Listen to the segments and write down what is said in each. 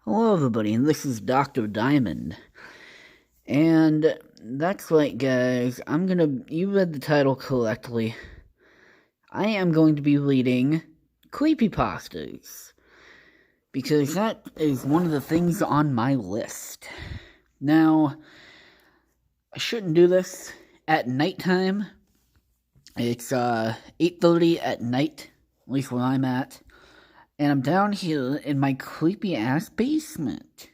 Hello, everybody, and this is Dr. Diamond. And that's right, guys. You read the title correctly. I am going to be reading Creepypastas. Because that is one of the things on my list. Now, I shouldn't do this at nighttime. It's 8:30 at night, at least where I'm at. And I'm down here in my creepy-ass basement.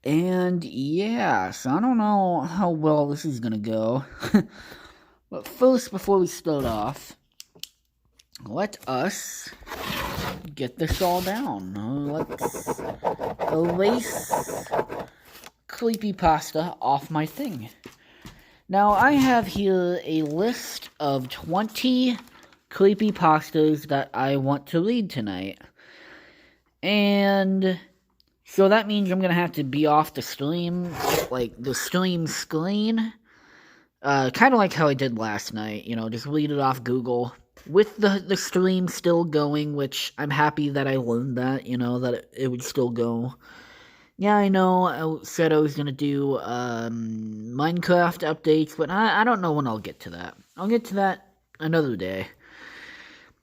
And yeah, so I don't know how well this is gonna go. But first, before we start off, let us get this all down. Let's erase Creepypasta off my thing. Now, I have here a list of 20 creepypastas that I want to read tonight. And so that means I'm going to have to be off the stream, like the stream screen. Kind of like how I did last night, just read it off Google with the stream still going, which I'm happy that I learned that, that it would still go. Yeah, I know I said I was going to do Minecraft updates, but I don't know when I'll get to that. I'll get to that another day.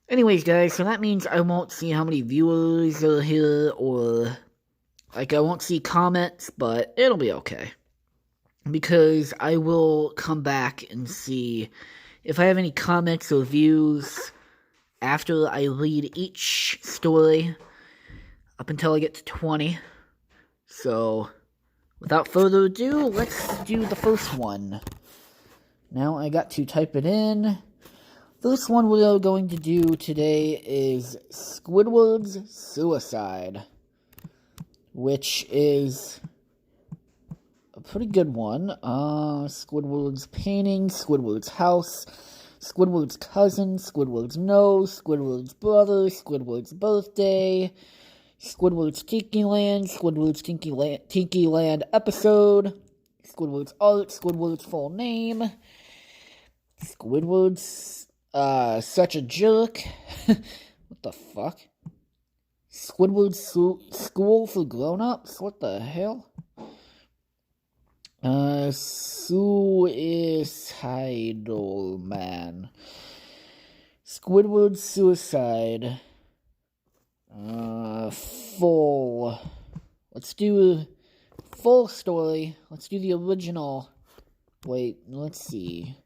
Anyways, guys, so that means I won't see how many viewers are here, or, I won't see comments, but it'll be okay. Because I will come back and see if I have any comments or views after I read each story, up until I get to 20. So, without further ado, let's do the first one. Now I got to type it in. First one we are going to do today is Squidward's Suicide, which is a pretty good one. Squidward's painting, Squidward's house, Squidward's cousin, Squidward's nose, Squidward's brother, Squidward's birthday, Squidward's Tiki Land, Squidward's Tiki Land episode, Squidward's art, Squidward's full name, Squidward's such a jerk. What the fuck? Squidward's school for grown-ups? What the hell? Suicidal man. Squidward's suicide. Full. Let's do full story. Let's do the original. Wait, let's see.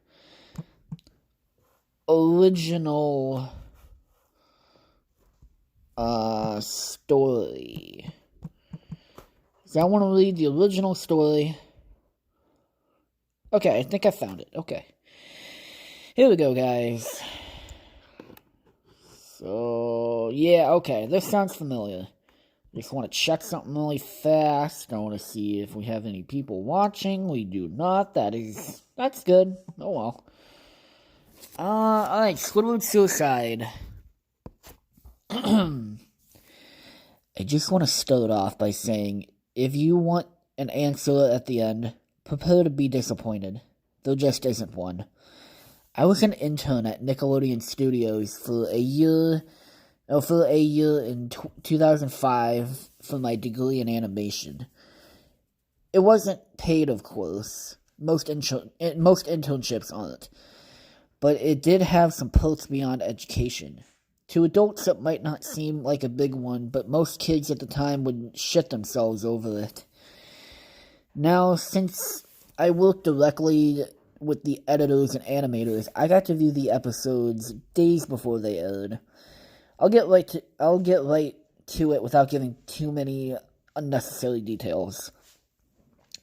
Original story. So I want to read the original story. Okay, I think I found it. Okay. Here we go, guys. So, yeah, okay. This sounds familiar. Just want to check something really fast. I want to see if we have any people watching. We do not. That's good. Oh well. Alright, Squidward's Suicide. I just want to start off by saying, if you want an answer at the end, prepare to be disappointed. There just isn't one. I was an intern at Nickelodeon Studios for a year in 2005 for my degree in animation. It wasn't paid, of course. Most internships aren't. But it did have some perks beyond education. To adults, it might not seem like a big one, but most kids at the time would shit themselves over it. Now, since I worked directly with the editors and animators, I got to view the episodes days before they aired. I'll get right to it without giving too many unnecessary details.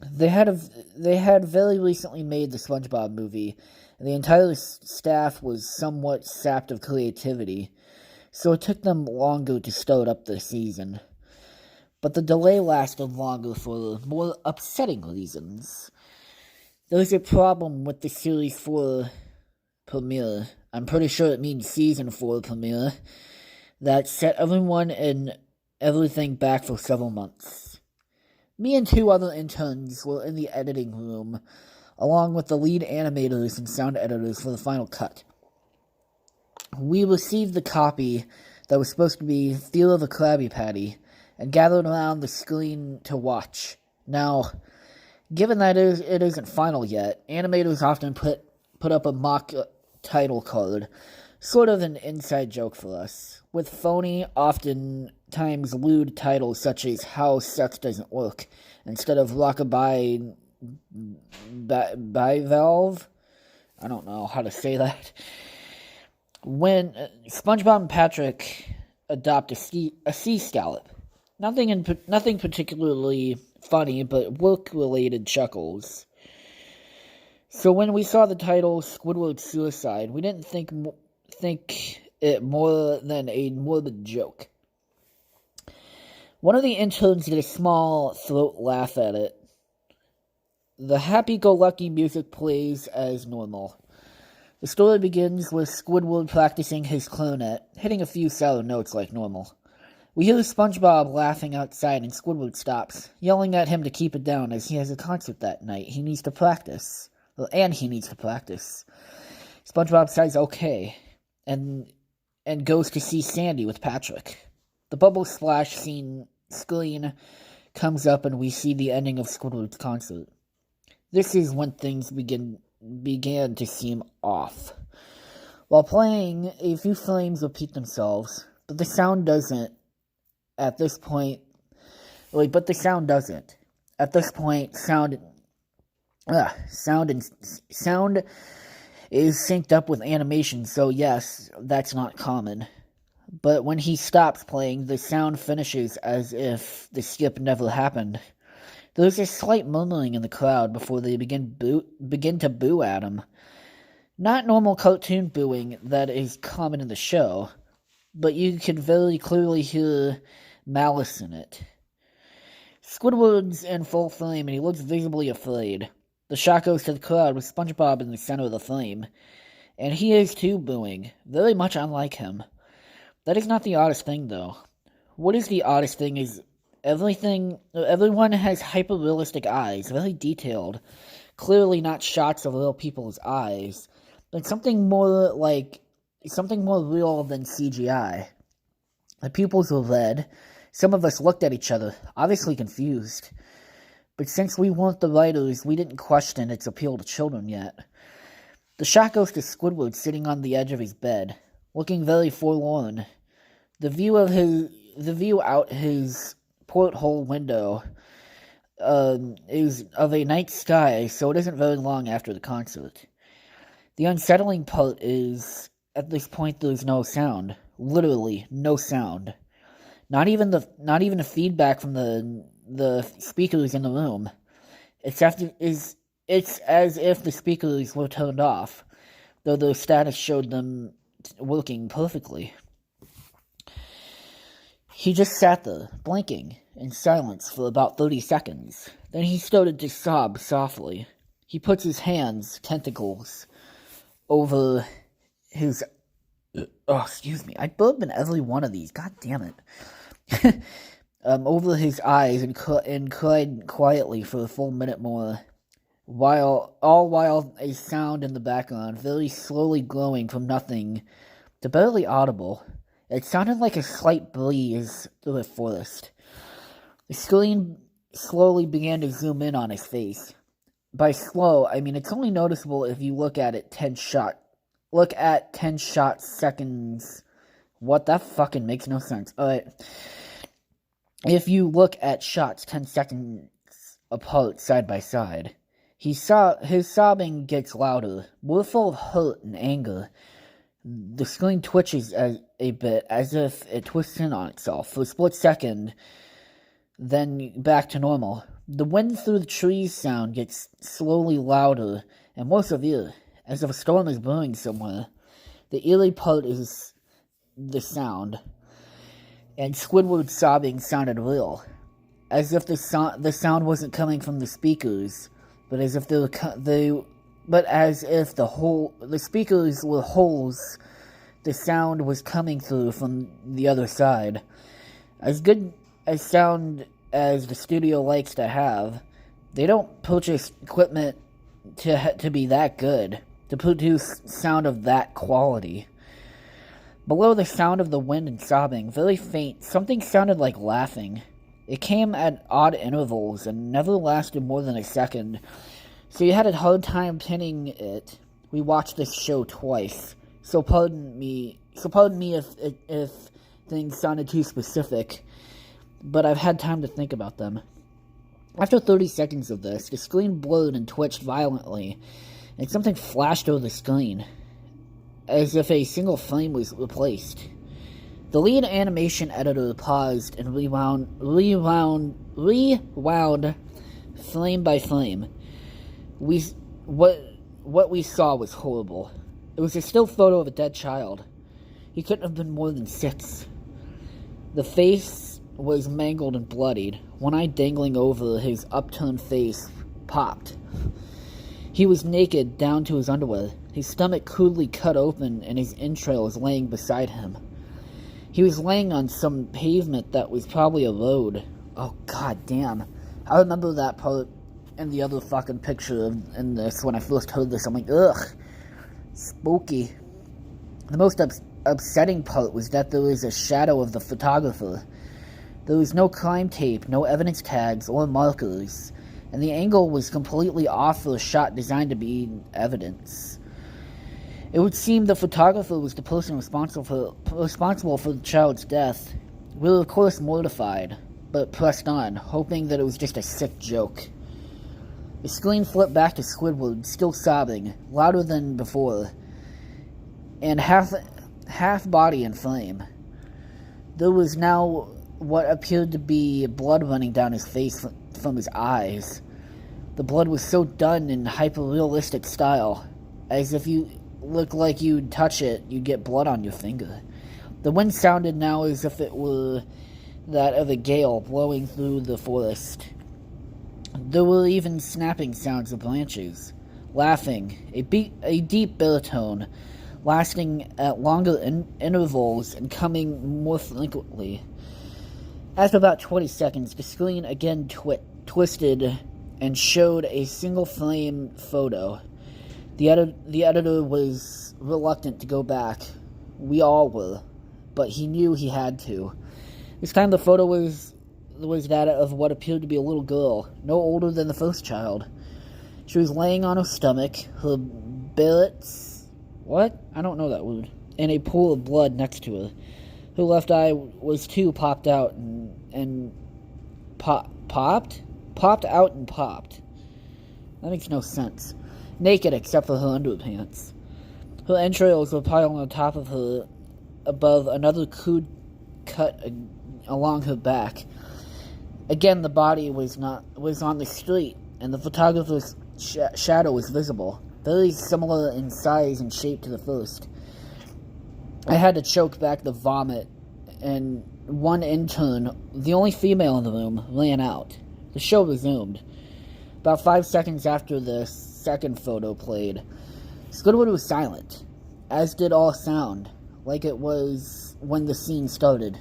They had very recently made the SpongeBob movie, and the entire staff was somewhat sapped of creativity, so it took them longer to start up the season. But the delay lasted longer for more upsetting reasons. There's a problem with the Series 4 premiere. I'm pretty sure it means Season 4 premiere. That set everyone and everything back for several months. Me and 2 other interns were in the editing room, along with the lead animators and sound editors for the final cut. We received the copy that was supposed to be Fear of a Krabby Patty, and gathered around the screen to watch. Now, given that it isn't final yet, animators often put up a mock title card, sort of an inside joke for us, with phony, oftentimes lewd titles such as How Sex Doesn't Work, instead of Rockabye Bivalve. I don't know how to say that. When SpongeBob and Patrick adopt a sea scallop, nothing particularly funny, but work-related chuckles. So when we saw the title Squidward's Suicide, we didn't think it more than a morbid joke. One of the interns did a small throat laugh at it. The happy-go-lucky music plays as normal. The story begins with Squidward practicing his clarinet, hitting a few sour notes like normal. We hear SpongeBob laughing outside, and Squidward stops, yelling at him to keep it down as he has a concert that night. He needs to practice. SpongeBob says okay, and goes to see Sandy with Patrick. The bubble splash screen comes up, and we see the ending of Squidward's concert. This is when things began to seem off. While playing, a few frames repeat themselves, but the sound doesn't. At this point, sound is synced up with animation, so yes, that's not common. But when he stops playing, the sound finishes as if the skip never happened. There's a slight murmuring in the crowd before they begin to boo at him. Not normal cartoon booing that is common in the show, but you can very clearly hear malice in it. Squidward's in full frame, and he looks visibly afraid. The shot goes to the crowd with SpongeBob in the center of the frame, and he is too booing, very much unlike him. That is not the oddest thing, though. What is the oddest thing is everyone has hyper-realistic eyes, very detailed, clearly not shots of real people's eyes, but something more real than CGI. The pupils were red. Some of us looked at each other, obviously confused. But since we weren't the writers, we didn't question its appeal to children yet. The shot goes to Squidward sitting on the edge of his bed, looking very forlorn. The view out his porthole window is of a night sky, so it isn't very long after the concert. The unsettling part is, at this point, there's no sound. Literally, no sound. Not even the feedback from the speakers in the room. It's as if the speakers were turned off, though their status showed them working perfectly. He just sat there, blinking, in silence for about 30 seconds. Then he started to sob softly. He puts his hands, tentacles, over his... excuse me. I burped in every one of these. God damn it. Over his eyes and cried quietly for a full minute more, while a sound in the background, very slowly glowing from nothing to barely audible. It sounded like a slight breeze through a forest. The screen slowly began to zoom in on his face. By slow, I mean it's only noticeable if you look at 10 shot seconds. What? That fucking makes no sense. Alright. If you look at shots 10 seconds apart side by side, his sobbing gets louder, more full of hurt and anger. The screen twitches a bit, as if it twists in on itself for a split second, then back to normal. The wind through the trees sound gets slowly louder and more severe, as if a storm is brewing somewhere. The eerie part is the sound, and Squidward's sobbing sounded real, as if the sound wasn't coming from the speakers, but as if the speakers were holes the sound was coming through from the other side. As good a sound as the studio likes to have, they don't purchase equipment to be that good, to produce sound of that quality. Below the sound of the wind and sobbing, very faint, something sounded like laughing. It came at odd intervals and never lasted more than a second, so you had a hard time pinning it. We watched this show twice, so pardon me if things sounded too specific, but I've had time to think about them. After 30 seconds of this, the screen blurred and twitched violently, and something flashed over the screen, as if a single frame was replaced. The lead animation editor paused and rewound frame by frame. What we saw was horrible. It was a still photo of a dead child. He couldn't have been more than 6. The face was mangled and bloodied. One eye dangling over his upturned face popped. He was naked down to his underwear, his stomach crudely cut open and his entrails laying beside him. He was laying on some pavement that was probably a road. Oh, god damn. I remember that part and the other fucking picture in this when I first heard this. I'm like, ugh. Spooky. The most upsetting part was that there was a shadow of the photographer. There was no crime tape, no evidence tags or markers, and the angle was completely off for a shot designed to be evidence. It would seem the photographer was the person responsible for the child's death. We were of course mortified, but pressed on, hoping that it was just a sick joke. The screen flipped back to Squidward, still sobbing, louder than before, and half body in flame. There was now what appeared to be blood running down his face from his eyes. The blood was so done in hyper-realistic style, as if you looked like you'd touch it, you'd get blood on your finger. The wind sounded now as if it were that of a gale blowing through the forest. There were even snapping sounds of branches, laughing, a deep baritone, lasting at longer intervals and coming more frequently. After about 20 seconds, the screen again twisted and showed a single frame photo. The editor was reluctant to go back. We all were, but he knew he had to. This time the photo was that of what appeared to be a little girl, no older than the first child. She was laying on her stomach, her billets... What? I don't know that word. In a pool of blood next to her. Her left eye was too popped out and popped? Popped out and popped. That makes no sense. Naked except for her underpants. Her entrails were piled on top of her, above another crude cut along her back. Again, the body was on the street, and the photographer's shadow was visible, very similar in size and shape to the first. I had to choke back the vomit, and one intern, the only female in the room, ran out. The show resumed. About 5 seconds after the second photo played, Squidward was silent, as did all sound, like it was when the scene started.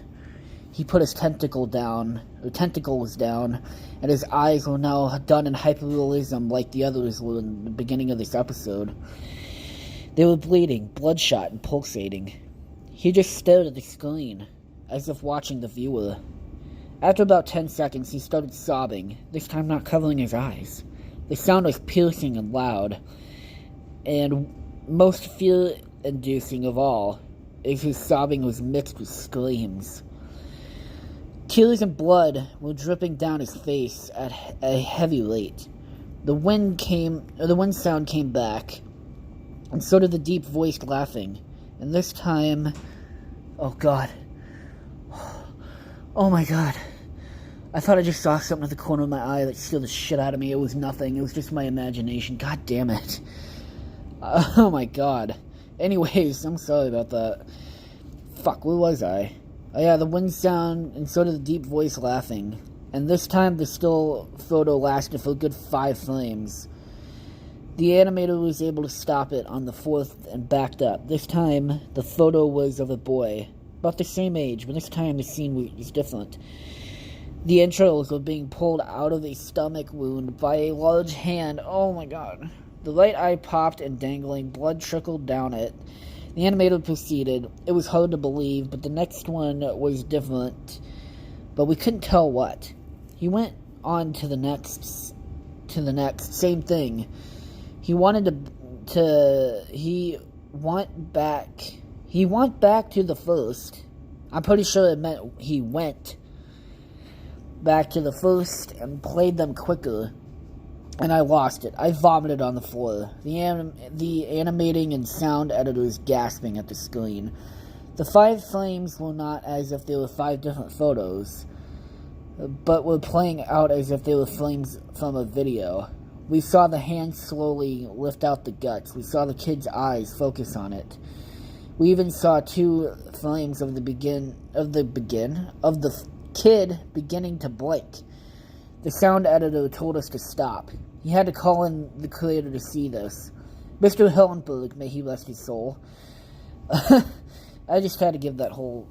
He put his tentacle was down, and his eyes were now done in hyperrealism like the others were in the beginning of this episode. They were bleeding, bloodshot, and pulsating. He just stared at the screen, as if watching the viewer. After about 10 seconds, he started sobbing, this time not covering his eyes. The sound was piercing and loud, and most fear-inducing of all is his sobbing was mixed with screams. Tears and blood were dripping down his face at a heavy rate. The wind sound came back, and so did the deep-voiced laughing. And this time... Oh, God. Oh, my God. I thought I just saw something at the corner of my eye that scared the shit out of me. It was nothing. It was just my imagination. God damn it. Oh, my God. Anyways, I'm sorry about that. Fuck, where was I? Oh yeah, the wind sound, and so did the deep voice laughing. And this time the still photo lasted for a good 5 frames. The animator was able to stop it on the 4th and backed up. This time, the photo was of a boy, about the same age, but this time the scene was different. The entrails were being pulled out of a stomach wound by a large hand. Oh my god. The right eye popped and dangling, blood trickled down it. The animator proceeded. It was hard to believe, but the next one was different. but we couldn't tell what. He went on to the next, same thing. He went back to the first. I'm pretty sure it meant he went back to the first and played them quicker. And I lost it. I vomited on the floor. The animating and sound editors gasping at the screen. The 5 frames were not as if they were 5 different photos, but were playing out as if they were frames from a video. We saw the hand slowly lift out the guts. We saw the kid's eyes focus on it. We even saw 2 frames of the kid beginning to blink. The sound editor told us to stop. He had to call in the creator to see this. Mr. Hillenberg, may he rest his soul. I just had to give that whole,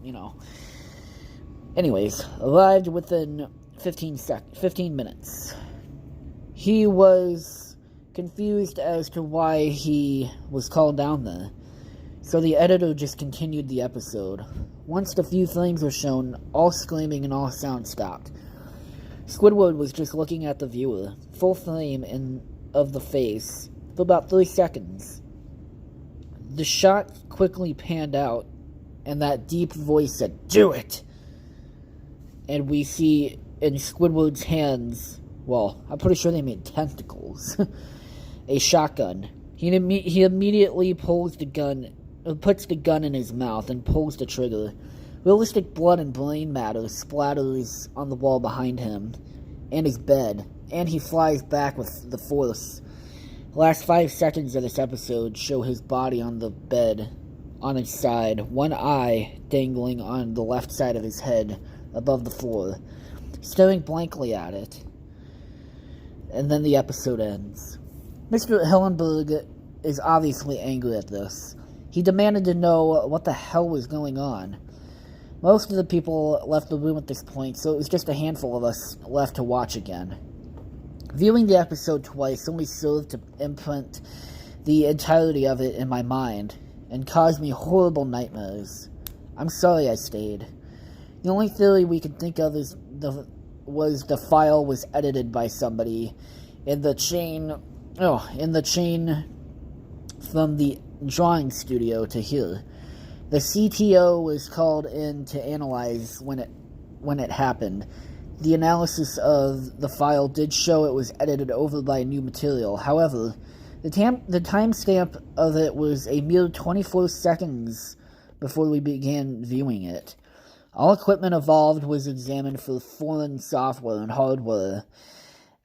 Anyways, arrived within 15 minutes. He was confused as to why he was called down there. So the editor just continued the episode. Once the few frames were shown, all screaming and all sound stopped. Squidward was just looking at the viewer, full frame of the face, for about 3 seconds. The shot quickly panned out, and that deep voice said, "Do it!" And we see in Squidward's hands, well, I'm pretty sure they made tentacles, a shotgun. He immediately puts the gun in his mouth and pulls the trigger. Realistic blood and brain matter splatters on the wall behind him and his bed, and he flies back with the force. The last 5 seconds of this episode show his body on the bed, on his side, one eye dangling on the left side of his head above the floor, staring blankly at it. And then the episode ends. Mr. Hillenberg is obviously angry at this. He demanded to know what the hell was going on. Most of the people left the room at this point, so it was just a handful of us left to watch again. Viewing the episode twice only served to imprint the entirety of it in my mind, and caused me horrible nightmares. I'm sorry I stayed. The only theory we could think of was the file was edited by somebody in the chain from the drawing studio to here. The CTO was called in to analyze when it happened. The analysis of the file did show it was edited over by new material. However, the timestamp of it was a mere 24 seconds before we began viewing it. All equipment involved was examined for foreign software and hardware,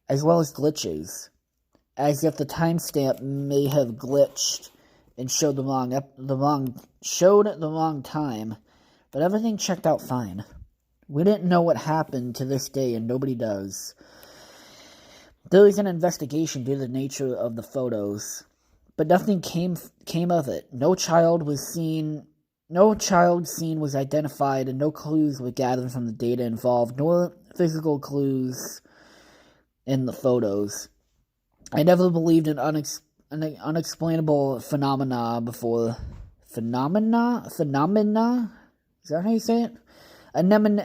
as well as glitches, as if the timestamp may have glitched and showed the wrong time, but everything checked out fine. We didn't know what happened to this day, and nobody does. There is an investigation due to the nature of the photos, but nothing came of it. No child scene was identified, and no clues were gathered from the data involved, nor physical clues in the photos. I never believed in unexplainable phenomena before. Phenomena? Is that how you say it? Anemone.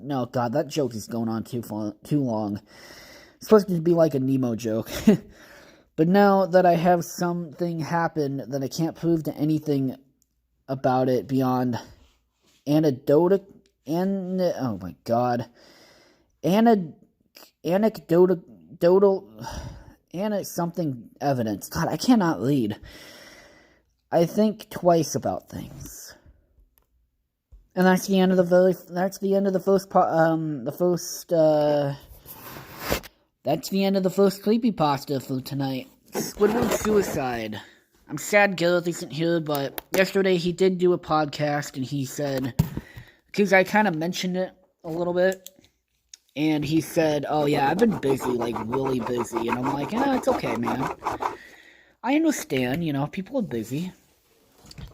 No, God, that joke is going on too long. It's supposed to be like a Nemo joke. But now that I have something happen that I can't prove to anything about it beyond anecdotal something evidence. God, I cannot read. I think twice about things. And that's the end of the first creepypasta for tonight. Squidward suicide. I'm sad Gareth isn't here, but yesterday he did do a podcast, and he said, because I kind of mentioned it a little bit, and he said, "Oh yeah, I've been busy, like really busy," and I'm like, it's okay, man. I understand, people are busy.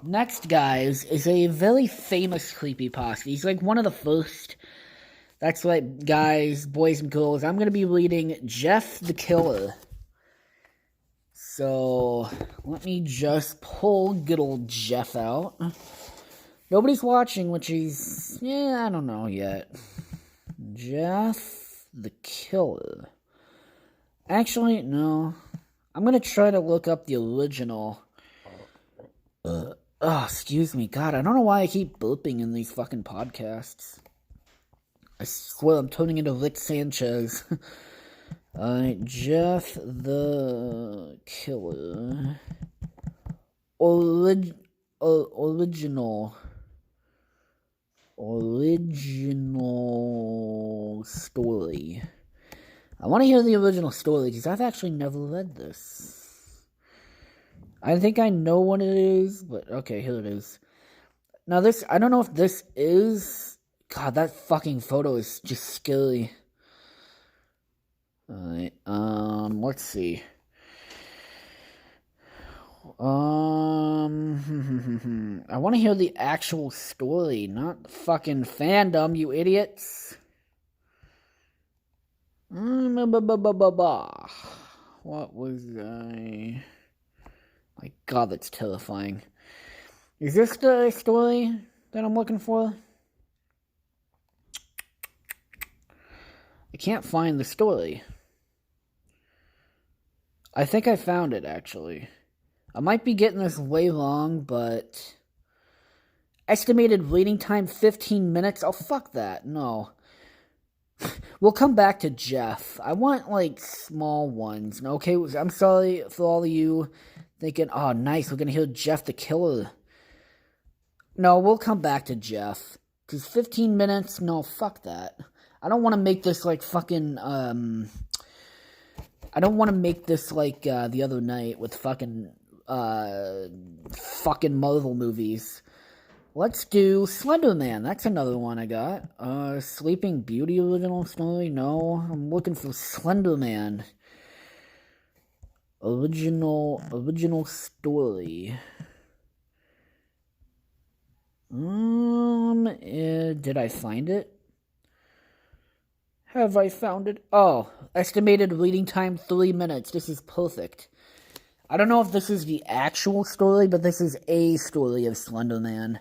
Next, guys, is a very famous creepypasta. He's like one of the first. That's right, guys, boys and girls. I'm going to be reading Jeff the Killer. So, let me just pull good old Jeff out. Nobody's watching, which is, I don't know yet. Jeff the Killer. Actually, no. I'm gonna try to look up the original. Excuse me. God, I don't know why I keep burping in these fucking podcasts. I swear I'm turning into Rick Sanchez. Alright, Jeff the Killer. Original story. I want to hear the original story because I've actually never read this. I think I know what it is, but okay, here it is. Now this, I don't know if this is... God, that fucking photo is just scary. Alright, let's see. I want to hear the actual story, not fucking fandom, you idiots. What was I... My God, that's terrifying. Is this the story that I'm looking for? I can't find the story. I think I found it, actually. I might be getting this way wrong, but... Estimated reading time, 15 minutes? Oh, fuck that. No. We'll come back to Jeff. I want, like, small ones. Okay, I'm sorry for all of you thinking, oh, nice, we're gonna hear Jeff the Killer. No, we'll come back to Jeff. Because 15 minutes? No, fuck that. I don't want to make this, like, fucking, I don't want to make this like, the other night with fucking Marvel movies. Let's do Slender Man. That's another one I got. Sleeping Beauty original story? No, I'm looking for Slender Man. Original story. Did I find it? Have I found it? Oh, estimated reading time 3 minutes. This is perfect. I don't know if this is the actual story, but this is a story of Slender Man.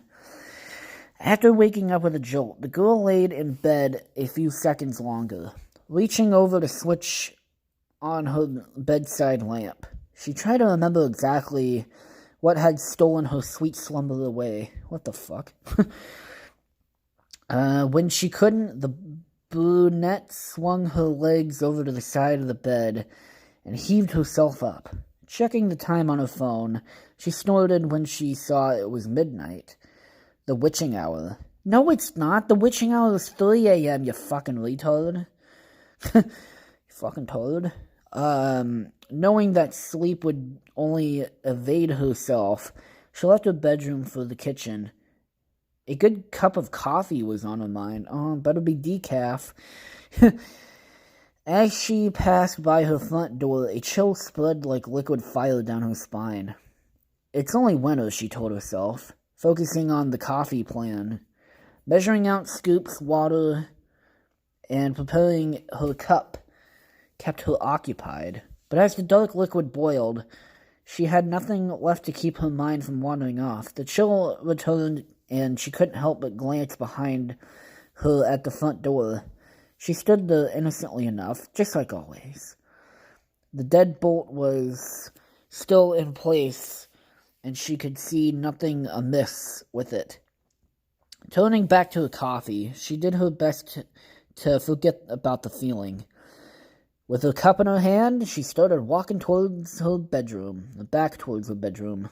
After waking up with a jolt, the girl laid in bed a few seconds longer, reaching over to switch on her bedside lamp. She tried to remember exactly what had stolen her sweet slumber away. What the fuck? When she couldn't, the brunette swung her legs over to the side of the bed and heaved herself up. Checking the time on her phone, she snorted when she saw it was midnight. The witching hour. No, it's not. The witching hour is 3 a.m., you fucking retard. You fucking turd. Knowing that sleep would only evade herself, she left her bedroom for the kitchen. A good cup of coffee was on her mind. Oh, better be decaf. As she passed by her front door, a chill spread like liquid fire down her spine. It's only winter, she told herself, focusing on the coffee plan. Measuring out scoops, water, and preparing her cup kept her occupied. But as the dark liquid boiled, she had nothing left to keep her mind from wandering off. The chill returned, and she couldn't help but glance behind her at the front door. She stood there innocently enough, just like always. The deadbolt was still in place, and she could see nothing amiss with it. Turning back to her coffee, she did her best to forget about the feeling. With her cup in her hand, she started walking towards her bedroom, back towards her bedroom.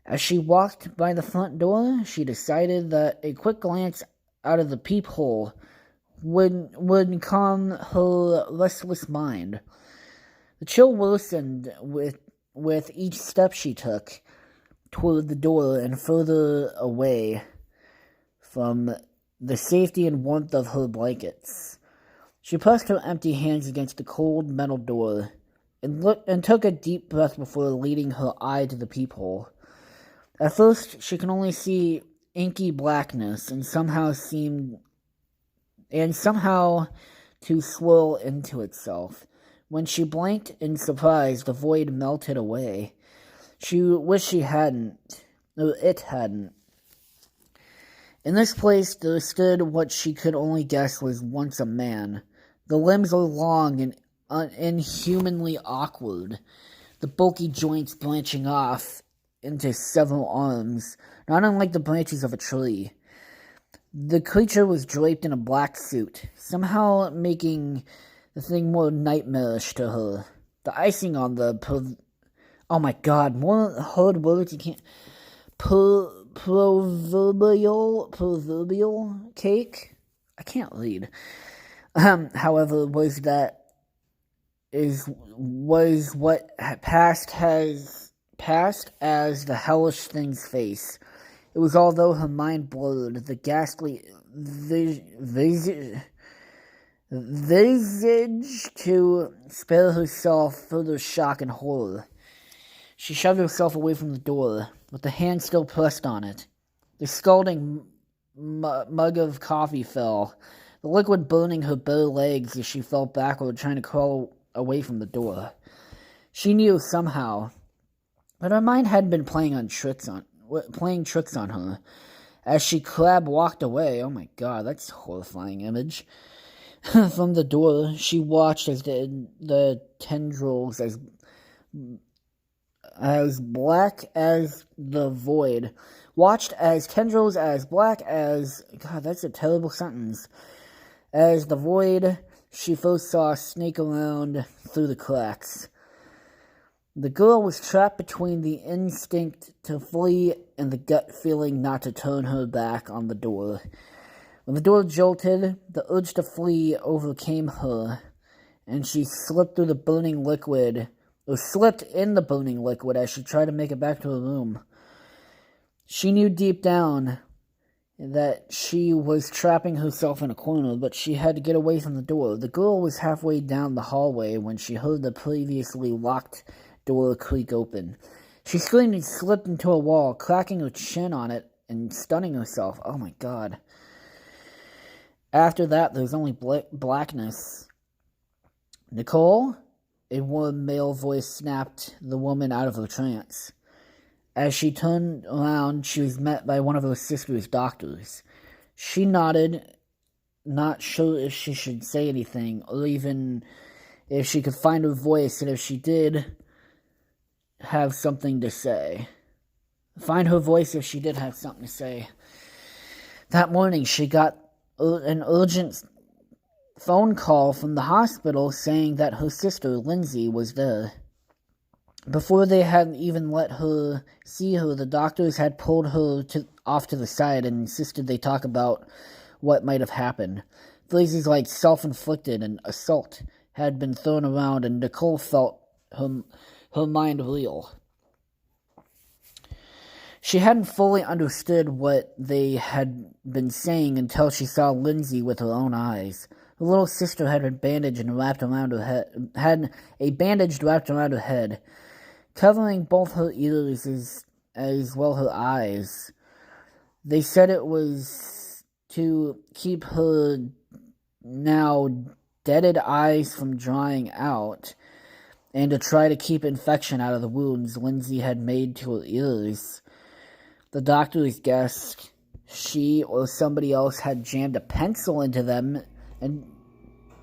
As she walked by the front door, she decided that a quick glance out of the peephole would calm her restless mind. The chill worsened with each step she took toward the door and further away from the safety and warmth of her blankets. She pressed her empty hands against the cold metal door and took a deep breath before leading her eye to the peephole. At first, she could only see inky blackness and somehow to swirl into itself, When she blinked in surprise, the void melted away. She wished she hadn't. No, it hadn't. In this place there stood what she could only guess was once a man. The limbs were long and inhumanly awkward, the bulky joints branching off into several arms, not unlike the branches of a tree. The creature was draped in a black suit, somehow making the thing more nightmarish to her. The icing on the oh my god, more hard words you can't. Proverbial cake? I can't read. However, was what passed as the hellish thing's face. It was although her mind blurred, the ghastly visage to spare herself further shock and horror. She shoved herself away from the door, with the hand still pressed on it. The scalding mug of coffee fell, the liquid burning her bare legs as she fell backward, trying to crawl away from the door. She knew somehow, but her mind had been playing tricks on her. As she walked away, oh my god, that's a horrifying image. From the door, she watched as the tendrils as black as the void. Watched as tendrils as black as... God, that's a terrible sentence. As the void she first saw snake around through the cracks. The girl was trapped between the instinct to flee and the gut feeling not to turn her back on the door. When the door jolted, the urge to flee overcame her, and she slipped in the burning liquid as she tried to make it back to her room. She knew deep down that she was trapping herself in a corner, but she had to get away from the door. The girl was halfway down the hallway when she heard the previously locked door creak open. She screamed and slipped into a wall, cracking her chin on it and stunning herself. Oh my god. After that, there was only blackness. Nicole? A warm male voice snapped the woman out of her trance. As she turned around, she was met by one of her sister's doctors. She nodded, not sure if she should say anything, or even if she could find her voice, and if she did have something to say. Find her voice if she did have something to say. That morning, she got an urgent phone call from the hospital saying that her sister, Lindsay, was there. Before they had even let her see her, the doctors had pulled her off to the side and insisted they talk about what might have happened. Phrases like self-inflicted and assault had been thrown around, and Nicole felt her mind reel. She hadn't fully understood what they had been saying until she saw Lindsay with her own eyes. Her little sister had a bandage wrapped around her head, covering both her ears as well her eyes. They said it was to keep her now deaded eyes from drying out, and to try to keep infection out of the wounds Lindsay had made to her ears. The doctors guessed she or somebody else had jammed a pencil into them and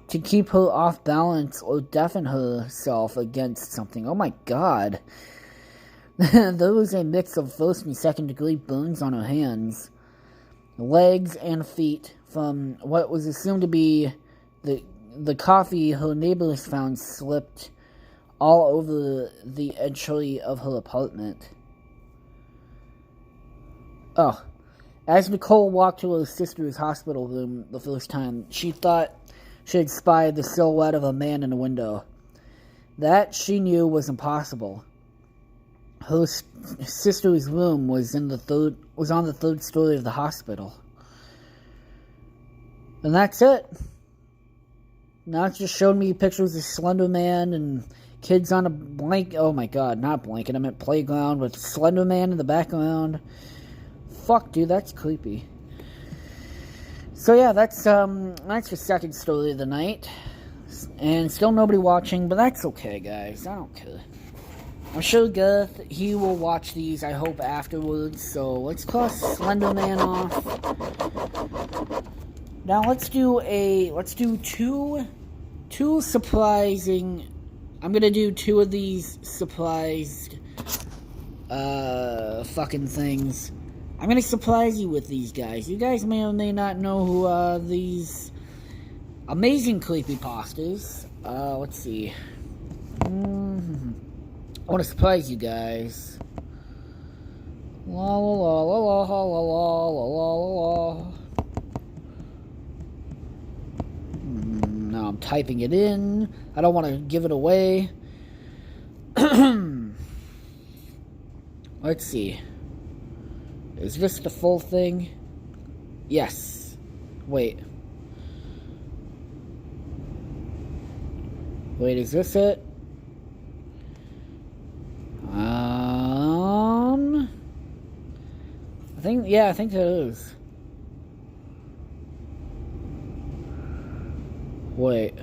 to keep her off balance or deafen herself against something. Oh my god. There was a mix of first and second degree burns on her hands, legs, and feet from what was assumed to be the coffee her neighbors found slipped all over the entry of her apartment. Oh. As Nicole walked to her sister's hospital room the first time, she thought she had spied the silhouette of a man in a window. That, she knew, was impossible. Her sister's room was on the third story of the hospital. And that's it. Now it just showed me pictures of Slender Man and kids on a oh my god, not blanket, I meant playground with Slender Man in the background. Fuck, dude, that's creepy. So yeah, that's the second story of the night. And still nobody watching, but that's okay, guys. I don't care. I'm sure Gareth, he will watch these, I hope, afterwards. So let's cross Slenderman off. Now let's do two surprising. I'm gonna do two of these surprised fucking things. I'm gonna surprise you with these guys. You guys may or may not know who these amazing creepypastas. Let's see. I want to surprise you guys. La la la la la la la la la la. Now I'm typing it in. I don't want to give it away. Let's see. Is this the full thing? Yes. Wait. Wait, is this it? I think it is. Wait.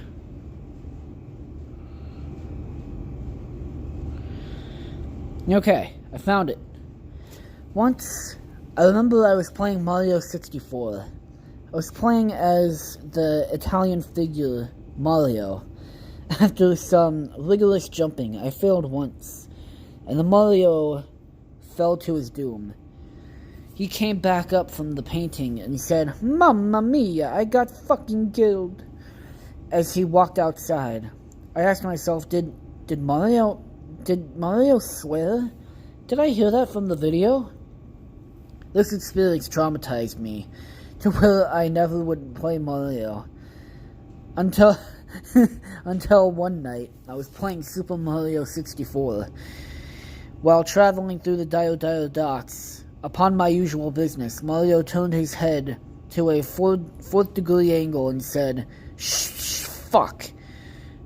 Okay, I found it. Once, I remember I was playing Mario 64. I was playing as the Italian figure Mario. After some rigorous jumping, I failed once, and the Mario fell to his doom. He came back up from the painting and said, "Mamma mia, I got fucking killed," as he walked outside. I asked myself, did Mario swear? Did I hear that from the video? This experience traumatized me to where I never would play Mario. Until one night, I was playing Super Mario 64. While traveling through the Dio docks, upon my usual business, Mario turned his head to a fourth degree angle and said, "Shh, fuck."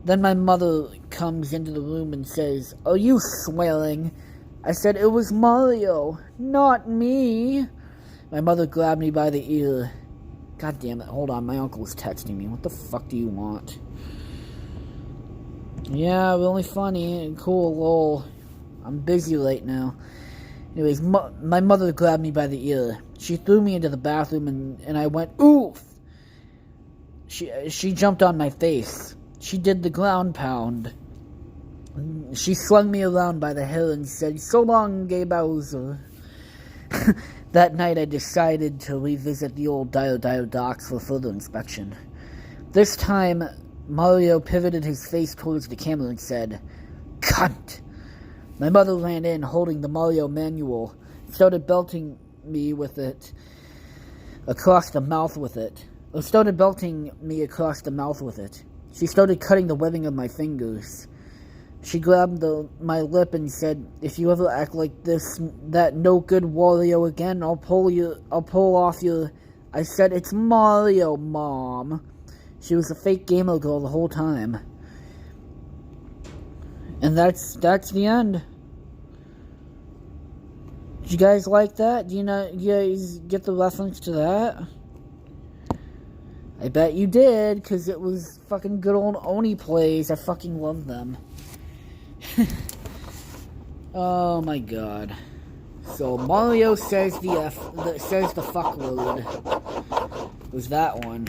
Then my mother comes into the room and says, "Are you swearing?" I said, "It was Mario, not me." My mother grabbed me by the ear. God damn it, hold on, my uncle's texting me. What the fuck do you want? Yeah, really funny and cool, lol. I'm busy right now. Anyways, my mother grabbed me by the ear. She threw me into the bathroom and I went, oof! She jumped on my face. She did the ground pound. She slung me around by the hair and said, "So long, Gay Bowser." That night I decided to revisit the old Dio docks for further inspection. This time, Mario pivoted his face towards the camera and said, "Cunt!" My mother ran in, holding the Mario manual, started belting me with it, across the mouth with it. She started cutting the webbing of my fingers. She grabbed my lip and said, "If you ever act like that no good Wario again, I'll pull off your..." I said, "It's Mario, Mom." She was a fake gamer girl the whole time. And that's the end. Did you guys like that? Do you guys get the reference to that? I bet you did, because it was fucking good old Oni plays. I fucking love them. Oh my god. So Mario says the fuck word. It was that one.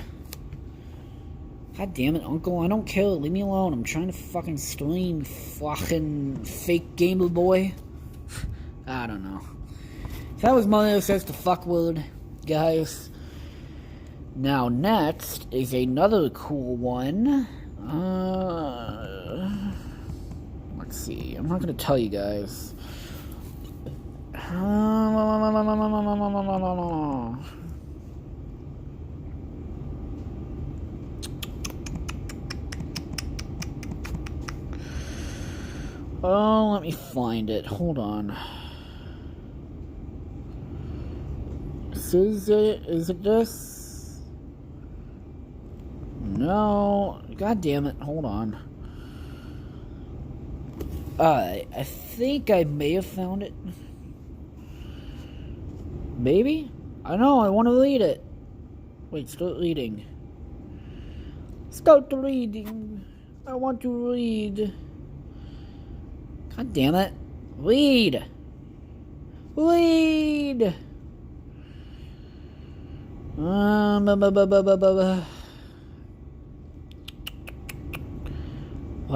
God damn it, Uncle, I don't care. Leave me alone. I'm trying to fucking stream, fucking fake gamer boy. I don't know. So that was Mario says the fuck word, guys. Now next is another cool one. Let's see. I'm not gonna tell you guys. Oh, let me find it. Hold on. Is it this? No. God damn it. Hold on. Alright. I think I may have found it. Maybe? I know. I want to read it. Wait, start reading. Start reading. I want to read. God damn it. Read. Read. Why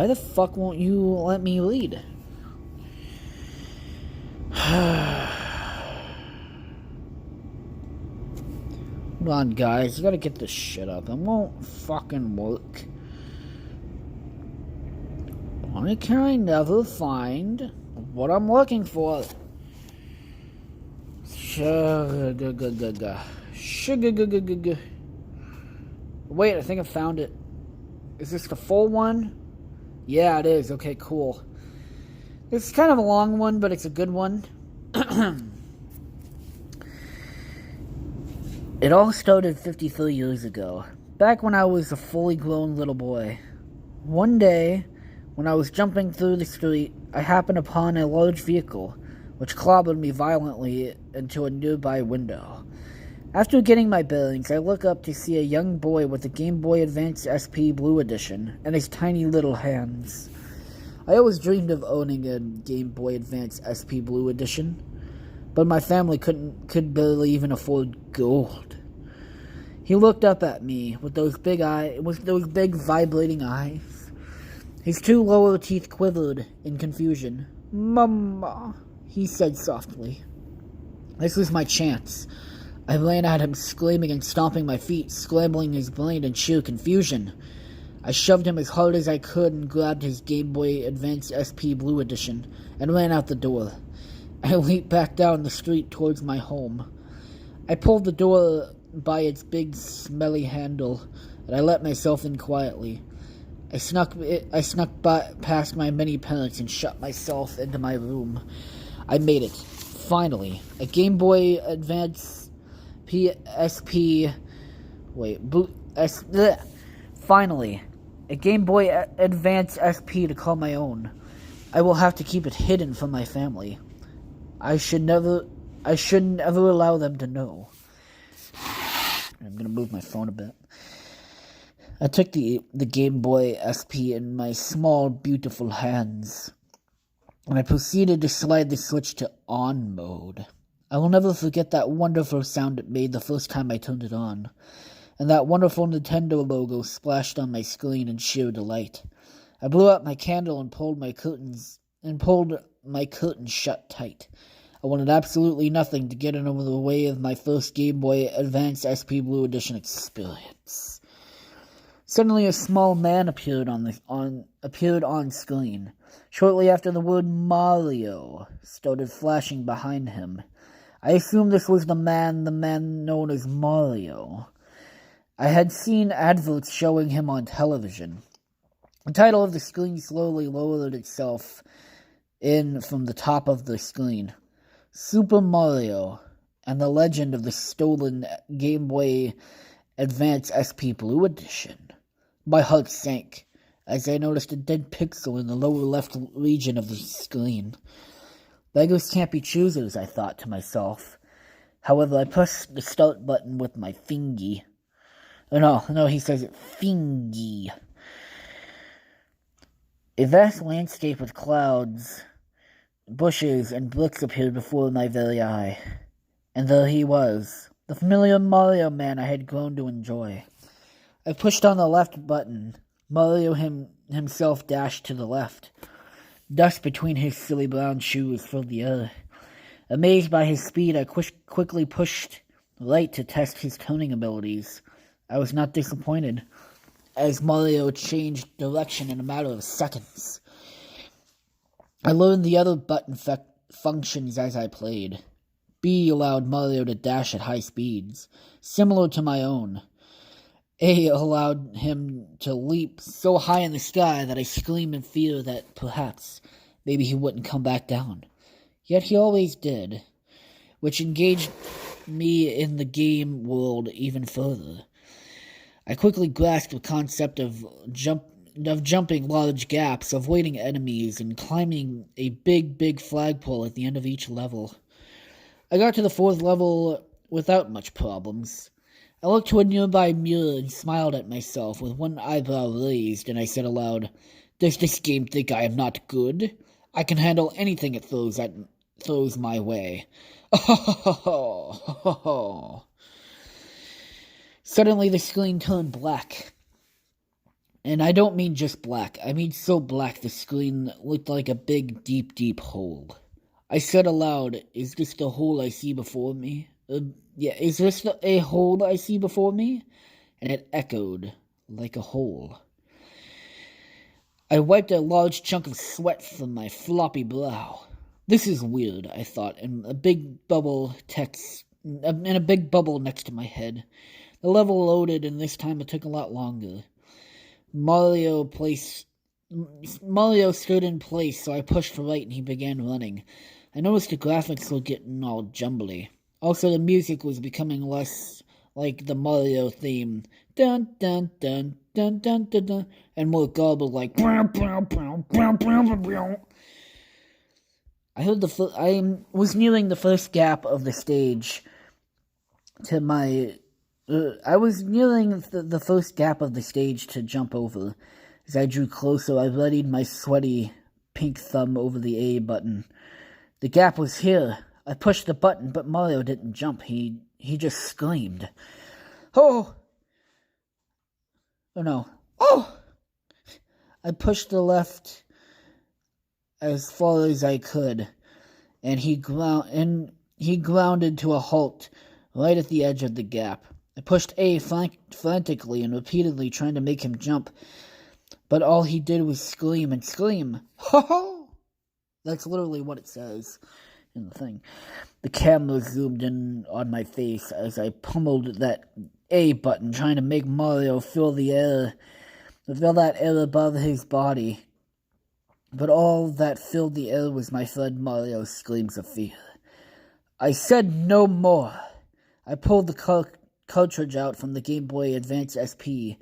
the fuck won't you let me read? Hold on, guys. You gotta get this shit up. It won't fucking work. Why can I never find what I'm looking for? Wait, I think I found it. Is this the full one? Yeah, it is. Okay, cool. This is kind of a long one, but it's a good one. It all started 53 years ago, back when I was a fully grown little boy. One day, when I was jumping through the street, I happened upon a large vehicle, which clobbered me violently into a nearby window. After getting my bearings, I look up to see a young boy with a Game Boy Advance SP Blue Edition in his tiny little hands. I always dreamed of owning a Game Boy Advance SP Blue Edition, but my family could barely even afford gold. He looked up at me with those big vibrating eyes. His two lower teeth quivered in confusion. "Mama," he said softly. This was my chance. I ran at him, screaming and stomping my feet, scrambling his brain in sheer confusion. I shoved him as hard as I could and grabbed his Game Boy Advance SP Blue Edition and ran out the door. I leaped back down the street towards my home. I pulled the door by its big, smelly handle, and I let myself in quietly. I snuck past my many parents and shut myself into my room. I made it. Finally. A Game Boy Advance Finally. A Game Boy Advance SP to call my own. I will have to keep it hidden from my family. I shouldn't ever allow them to know. I'm gonna move my phone a bit. I took the Game Boy SP in my small, beautiful hands, and I proceeded to slide the switch to on mode. I will never forget that wonderful sound it made the first time I turned it on, and that wonderful Nintendo logo splashed on my screen in sheer delight. I blew out my candle and pulled my curtains shut tight. I wanted absolutely nothing to get in the way of my first Game Boy Advance SP Blue Edition experience. Suddenly, a small man appeared on screen. Shortly after, the word Mario started flashing behind him. I assumed this was the man known as Mario. I had seen adverts showing him on television. The title of the screen slowly lowered itself in from the top of the screen. Super Mario and the Legend of the Stolen Game Boy Advance SP Blue Edition. My heart sank as I noticed a dead pixel in the lower left region of the screen. Beggars can't be choosers, I thought to myself. However, I pressed the start button with my fingy. No, he says it fingy. A vast landscape with clouds, bushes, and bricks appeared before my very eye. And there he was, the familiar Mario man I had grown to enjoy. I pushed on the left button. Mario himself dashed to the left. Dust between his silly brown shoes filled the air. Amazed by his speed, I quickly pushed right to test his turning abilities. I was not disappointed, as Mario changed direction in a matter of seconds. I learned the other button functions as I played. B allowed Mario to dash at high speeds, similar to my own. A allowed him to leap so high in the sky that I screamed in fear that perhaps, maybe he wouldn't come back down. Yet he always did, which engaged me in the game world even further. I quickly grasped the concept of jumping large gaps, avoiding enemies, and climbing a big flagpole at the end of each level. I got to the fourth level without much problems. I looked to a nearby mirror and smiled at myself with one eyebrow raised, and I said aloud, "Does this game think I am not good? I can handle anything it throws my way." Suddenly the screen turned black. And I don't mean just black. I mean so black the screen looked like a big, deep, deep hole. I said aloud, "Is this the hole I see before me? Is this a hole I see before me?" And it echoed like a hole. I wiped a large chunk of sweat from my floppy brow. This is weird, I thought, and a big bubble next to my head. The level loaded, and this time it took a lot longer. Mario stood in place, so I pushed right and he began running. I noticed the graphics were getting all jumbly. Also, the music was becoming less like the Mario theme. Dun dun dun dun dun dun dun, and more garbled like. I was nearing the first gap of the stage to my. I was nearing the first gap of the stage to jump over. As I drew closer, I readied my sweaty pink thumb over the A button. The gap was here. I pushed the button, but Mario didn't jump. He just screamed. Oh! Oh no. Oh! I pushed the left as far as I could, and he grounded to a halt right at the edge of the gap. I pushed A frantically and repeatedly, trying to make him jump, but all he did was scream and scream. Ho ho! That's literally what it says in the thing. The camera zoomed in on my face as I pummeled that A button, trying to make Mario feel that air above his body. But all that filled the air was my friend Mario's screams of fear. I said no more. I pulled the cartridge out from the Game Boy Advance SP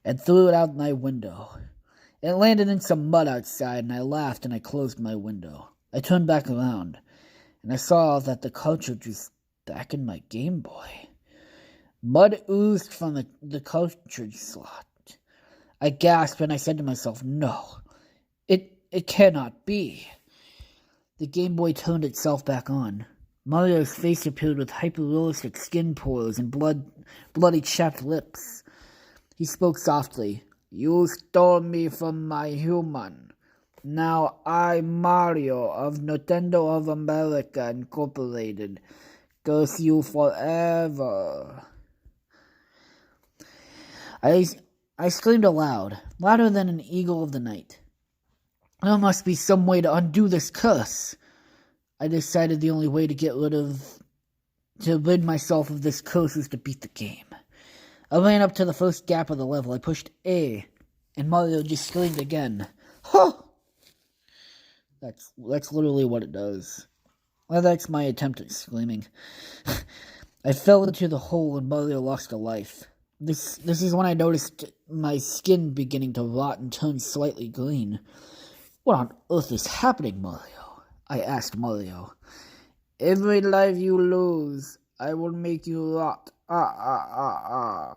and threw it out my window. It landed in some mud outside, and I laughed and I closed my window. I turned back around, and I saw that the cartridge was back in my Game Boy. Mud oozed from the cartridge slot. I gasped and I said to myself, "No, it cannot be." The Game Boy turned itself back on. Mario's face appeared with hyper-realistic skin pores and bloody chapped lips. He spoke softly. "You stole me from my human. Now I, Mario of Nintendo of America Incorporated, curse you forever." I screamed aloud, louder than an eagle of the night. There must be some way to undo this curse. I decided the only way to rid myself of this curse was to beat the game. I ran up to the first gap of the level. I pushed A, and Mario just screamed again. Huh! That's literally what it does. Well, that's my attempt at screaming. I fell into the hole and Mario lost a life. This is when I noticed my skin beginning to rot and turn slightly green. "What on earth is happening, Mario?" I asked Mario. "Every life you lose, I will make you rot. I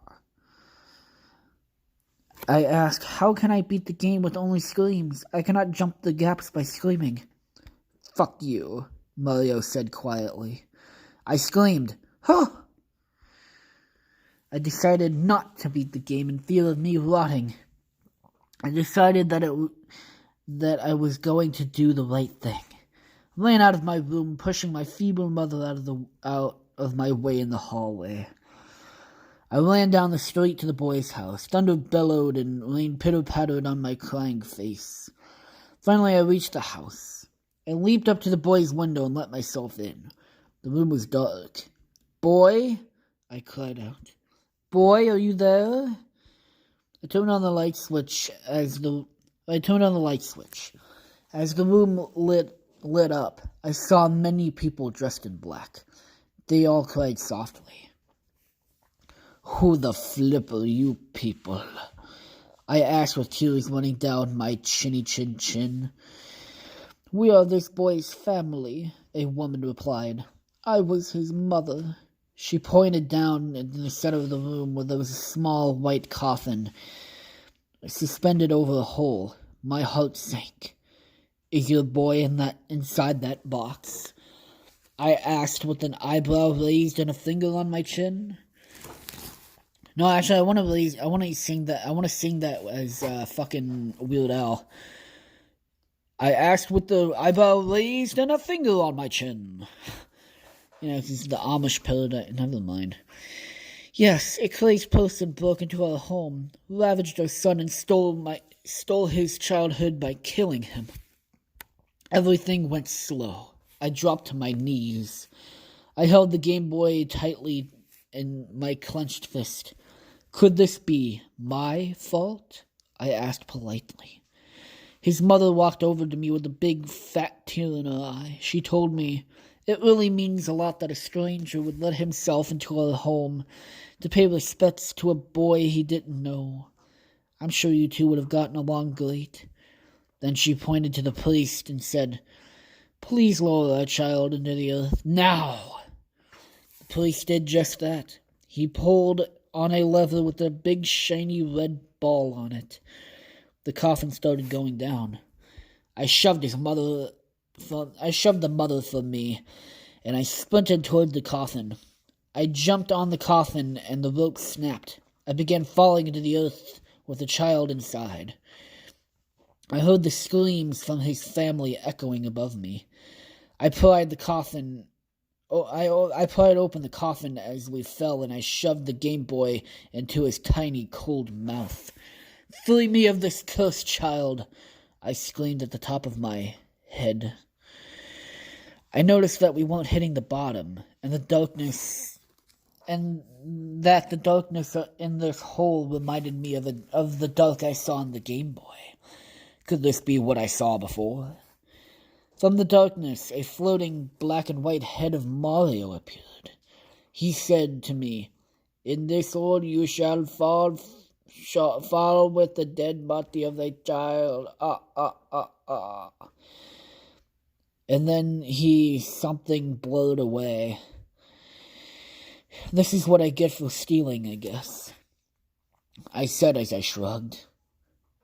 asked, "How can I beat the game with only screams? I cannot jump the gaps by screaming." "Fuck you," Mario said quietly. I screamed, "Huh!" I decided not to beat the game in fear of me rotting. I decided that I was going to do the right thing. I ran out of my room, pushing my feeble mother out of my way in the hallway. I ran down the street to the boy's house. Thunder bellowed and rain pitter-pattered on my crying face. Finally, I reached the house. I leaped up to the boy's window and let myself in. The room was dark. "Boy," I cried out. "Boy, are you there?" I turned on the light switch. As the room lit up, I saw many people dressed in black. They all cried softly. "Who the flip are you people?" I asked with tears running down my chinny chin. "We are this boy's family," a woman replied. "I was his mother. She pointed down in the center of the room where there was a small white coffin suspended over a hole. My heart sank. Is your boy inside that box? I asked with an eyebrow raised and a finger on my chin. No, actually, I want to sing that as fucking Weird Al. I asked with the eyebrow raised and a finger on my chin. You know, this is the Amish paradise. Never mind. Yes, a crazed person broke into our home, ravaged our son, and stole his childhood by killing him. Everything went slow. I dropped to my knees. I held the Game Boy tightly in my clenched fist. Could this be my fault? I asked politely. His mother walked over to me with a big, fat tear in her eye. She told me, it really means a lot that a stranger would let himself into our home to pay respects to a boy he didn't know. I'm sure you two would have gotten along great. Then she pointed to the priest and said, please lower our child into the earth now. The priest did just that. He pulled on a lever with a big shiny red ball on it. The coffin started going down. I shoved the mother from me, and I sprinted toward the coffin. I jumped on the coffin, and the rope snapped. I began falling into the earth with the child inside. I heard the screams from his family echoing above me. I pried open the coffin as we fell, and I shoved the Game Boy into his tiny, cold mouth. Free me of this cursed child, I screamed at the top of my head. I noticed that we weren't hitting the bottom, and that the darkness in this hole reminded me of the dark I saw in the Game Boy. Could this be what I saw before? From the darkness, a floating black and white head of Mario appeared. He said to me, in this hole you shall fall with the dead body of the child. And then something blurred away. This is what I get for stealing, I guess, I said as I shrugged.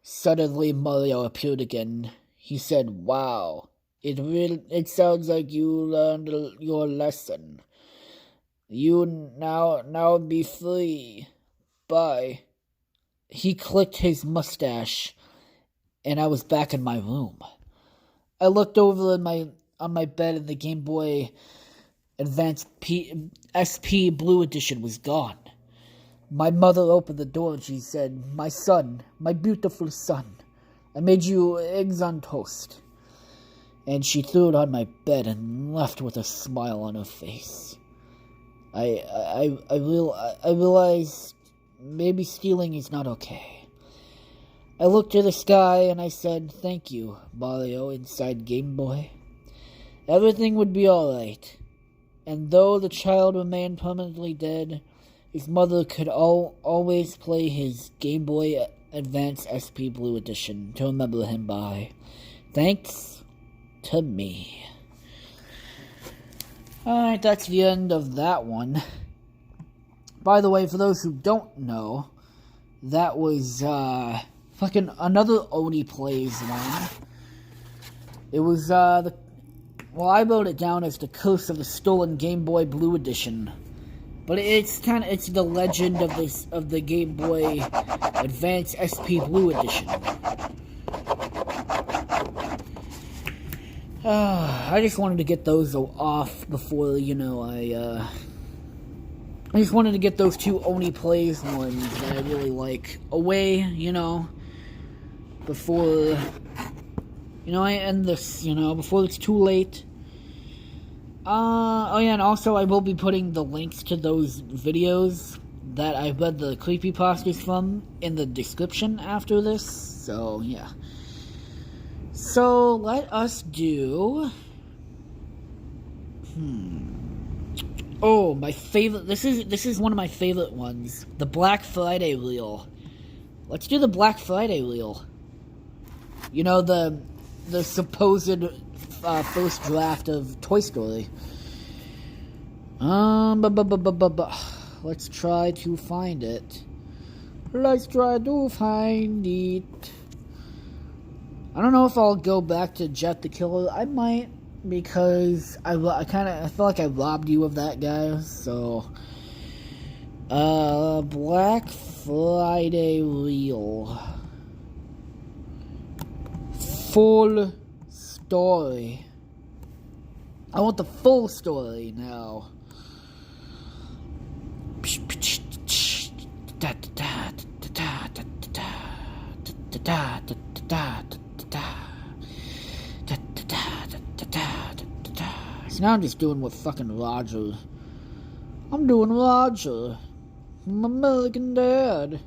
Suddenly Mario appeared again. He said, wow, it sounds like you learned your lesson. You now be free. Bye. He clicked his mustache, and I was back in my room. I looked over on my bed, and the Game Boy Advance SP Blue Edition was gone. My mother opened the door and she said, my son, my beautiful son, I made you eggs on toast. And she threw it on my bed and left with a smile on her face. I realized maybe stealing is not okay. I looked to the sky and I said, thank you, Mario, inside Game Boy. Everything would be alright. And though the child remained permanently dead, his mother could always play his Game Boy Advance SP Blue Edition to remember him by. Thanks to me. Alright, that's the end of that one. By the way, for those who don't know, that was fucking another Oni Plays one. It was I wrote it down as the Curse of the Stolen Game Boy Blue Edition. But it's the legend of the Game Boy Advance SP Blue Edition. I just wanted to get those off before, I just wanted to get those two Oni Plays ones that I really like away, before, I end this, before it's too late. And also I will be putting the links to those videos that I read the Creepypastas from in the description after this, so yeah. So, let us do... Oh, my favorite... This is one of my favorite ones. The Black Friday reel. Let's do the Black Friday reel. The supposed first draft of Toy Story. Let's try to find it. Let's try to find it. I don't know if I'll go back to Jet the Killer. I might, because I feel like I robbed you of that guy. So, Black Friday Reel. Full story. I want the full story now. So now I'm just doing what fucking Roger. I'm doing Roger. I'm American Dad.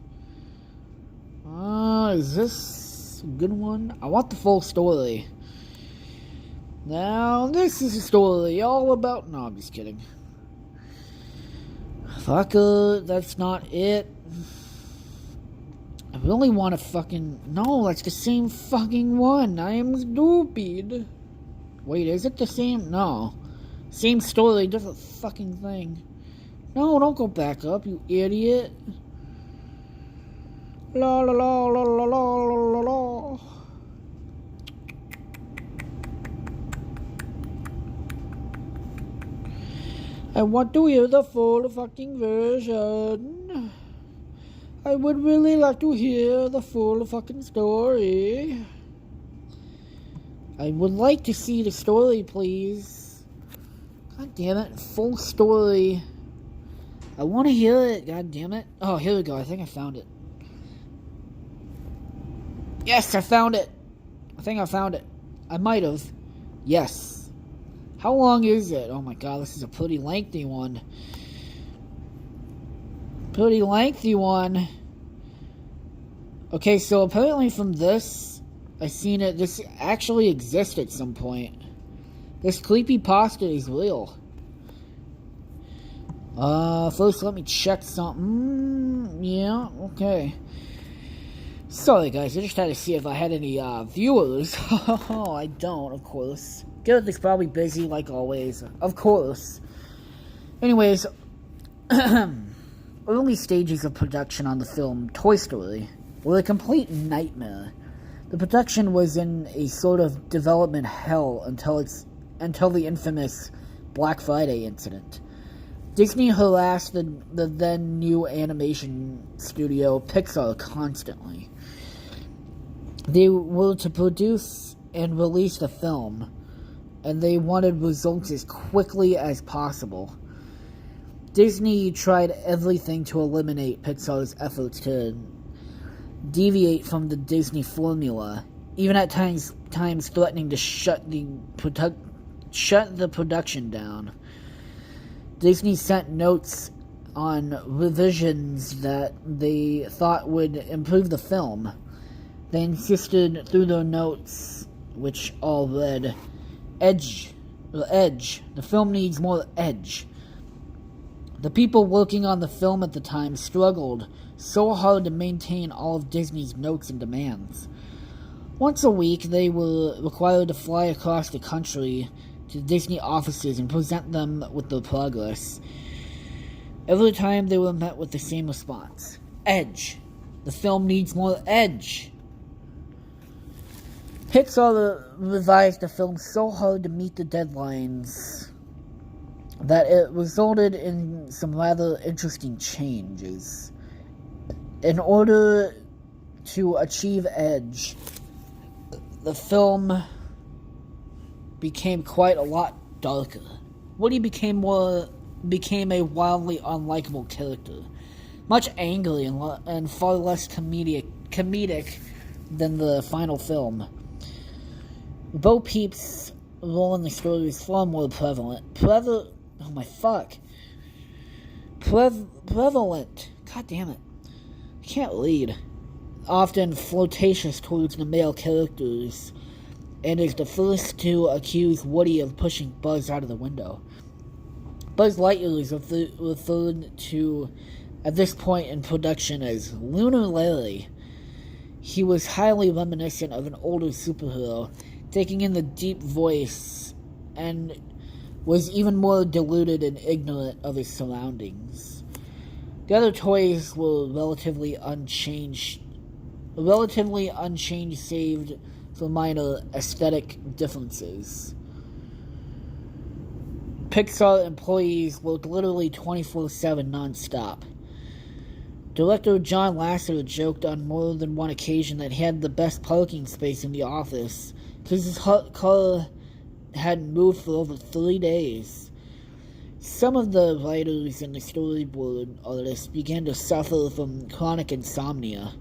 Is this a good one? I want the full story. Now, this is a story all about... No, I'm just kidding. Fucker, that's not it. I really want to fucking... No, that's the same fucking one. I am stupid. Wait, is it the same? No. Same story, different fucking thing. No, don't go back up, you idiot. La la la la la la la la. I want to hear the full fucking version. I would really like to hear the full fucking story. I would like to see the story, please. God damn it, full story. I want to hear it, god damn it. Oh, here we go, I think I found it. Yes, I found it. I think I found it. I might have. Yes. How long is it? Oh my god, this is a pretty lengthy one. Pretty lengthy one. Okay, so apparently from this, I seen it. This actually exists at some point. This creepypasta is real. First let me check something. Yeah, okay. Sorry guys, I just had to see if I had any viewers. Oh, I don't, of course. Gareth is probably busy like always. Of course. Anyways, early stages of production on the film Toy Story were a complete nightmare. The production was in a sort of development hell until the infamous Black Friday incident. Disney harassed the then new animation studio Pixar constantly. They were to produce and release the film, and they wanted results as quickly as possible. Disney tried everything to eliminate Pixar's efforts to deviate from the Disney formula, even at times threatening to shut the production down. Disney sent notes on revisions that they thought would improve the film. They insisted through their notes, which all read, Edge. The film needs more edge. The people working on the film at the time struggled so hard to maintain all of Disney's notes and demands. Once a week, they were required to fly across the country to Disney offices and present them with their progress. Every time they were met with the same response. Edge. The film needs more edge. Pixar revised the film so hard to meet the deadlines that it resulted in some rather interesting changes. In order to achieve edge, the film became quite a lot darker. Woody became a wildly unlikable character, much angry and far less comedic than the final film. Bo Peep's role in the story is far more prevalent. Prevalent. God damn it. I can't read. Often flirtatious towards the male characters, and is the first to accuse Woody of pushing Buzz out of the window. Buzz Lightyear is referred to at this point in production as Lunar Larry. He was highly reminiscent of an older superhero, taking in the deep voice and was even more deluded and ignorant of his surroundings. The other toys were relatively unchanged save for minor aesthetic differences. Pixar employees worked literally 24/7 non-stop. Director John Lasseter joked on more than one occasion that he had the best parking space in the office because his car hadn't moved for over 3 days. Some of the writers and the storyboard artists began to suffer from chronic insomnia.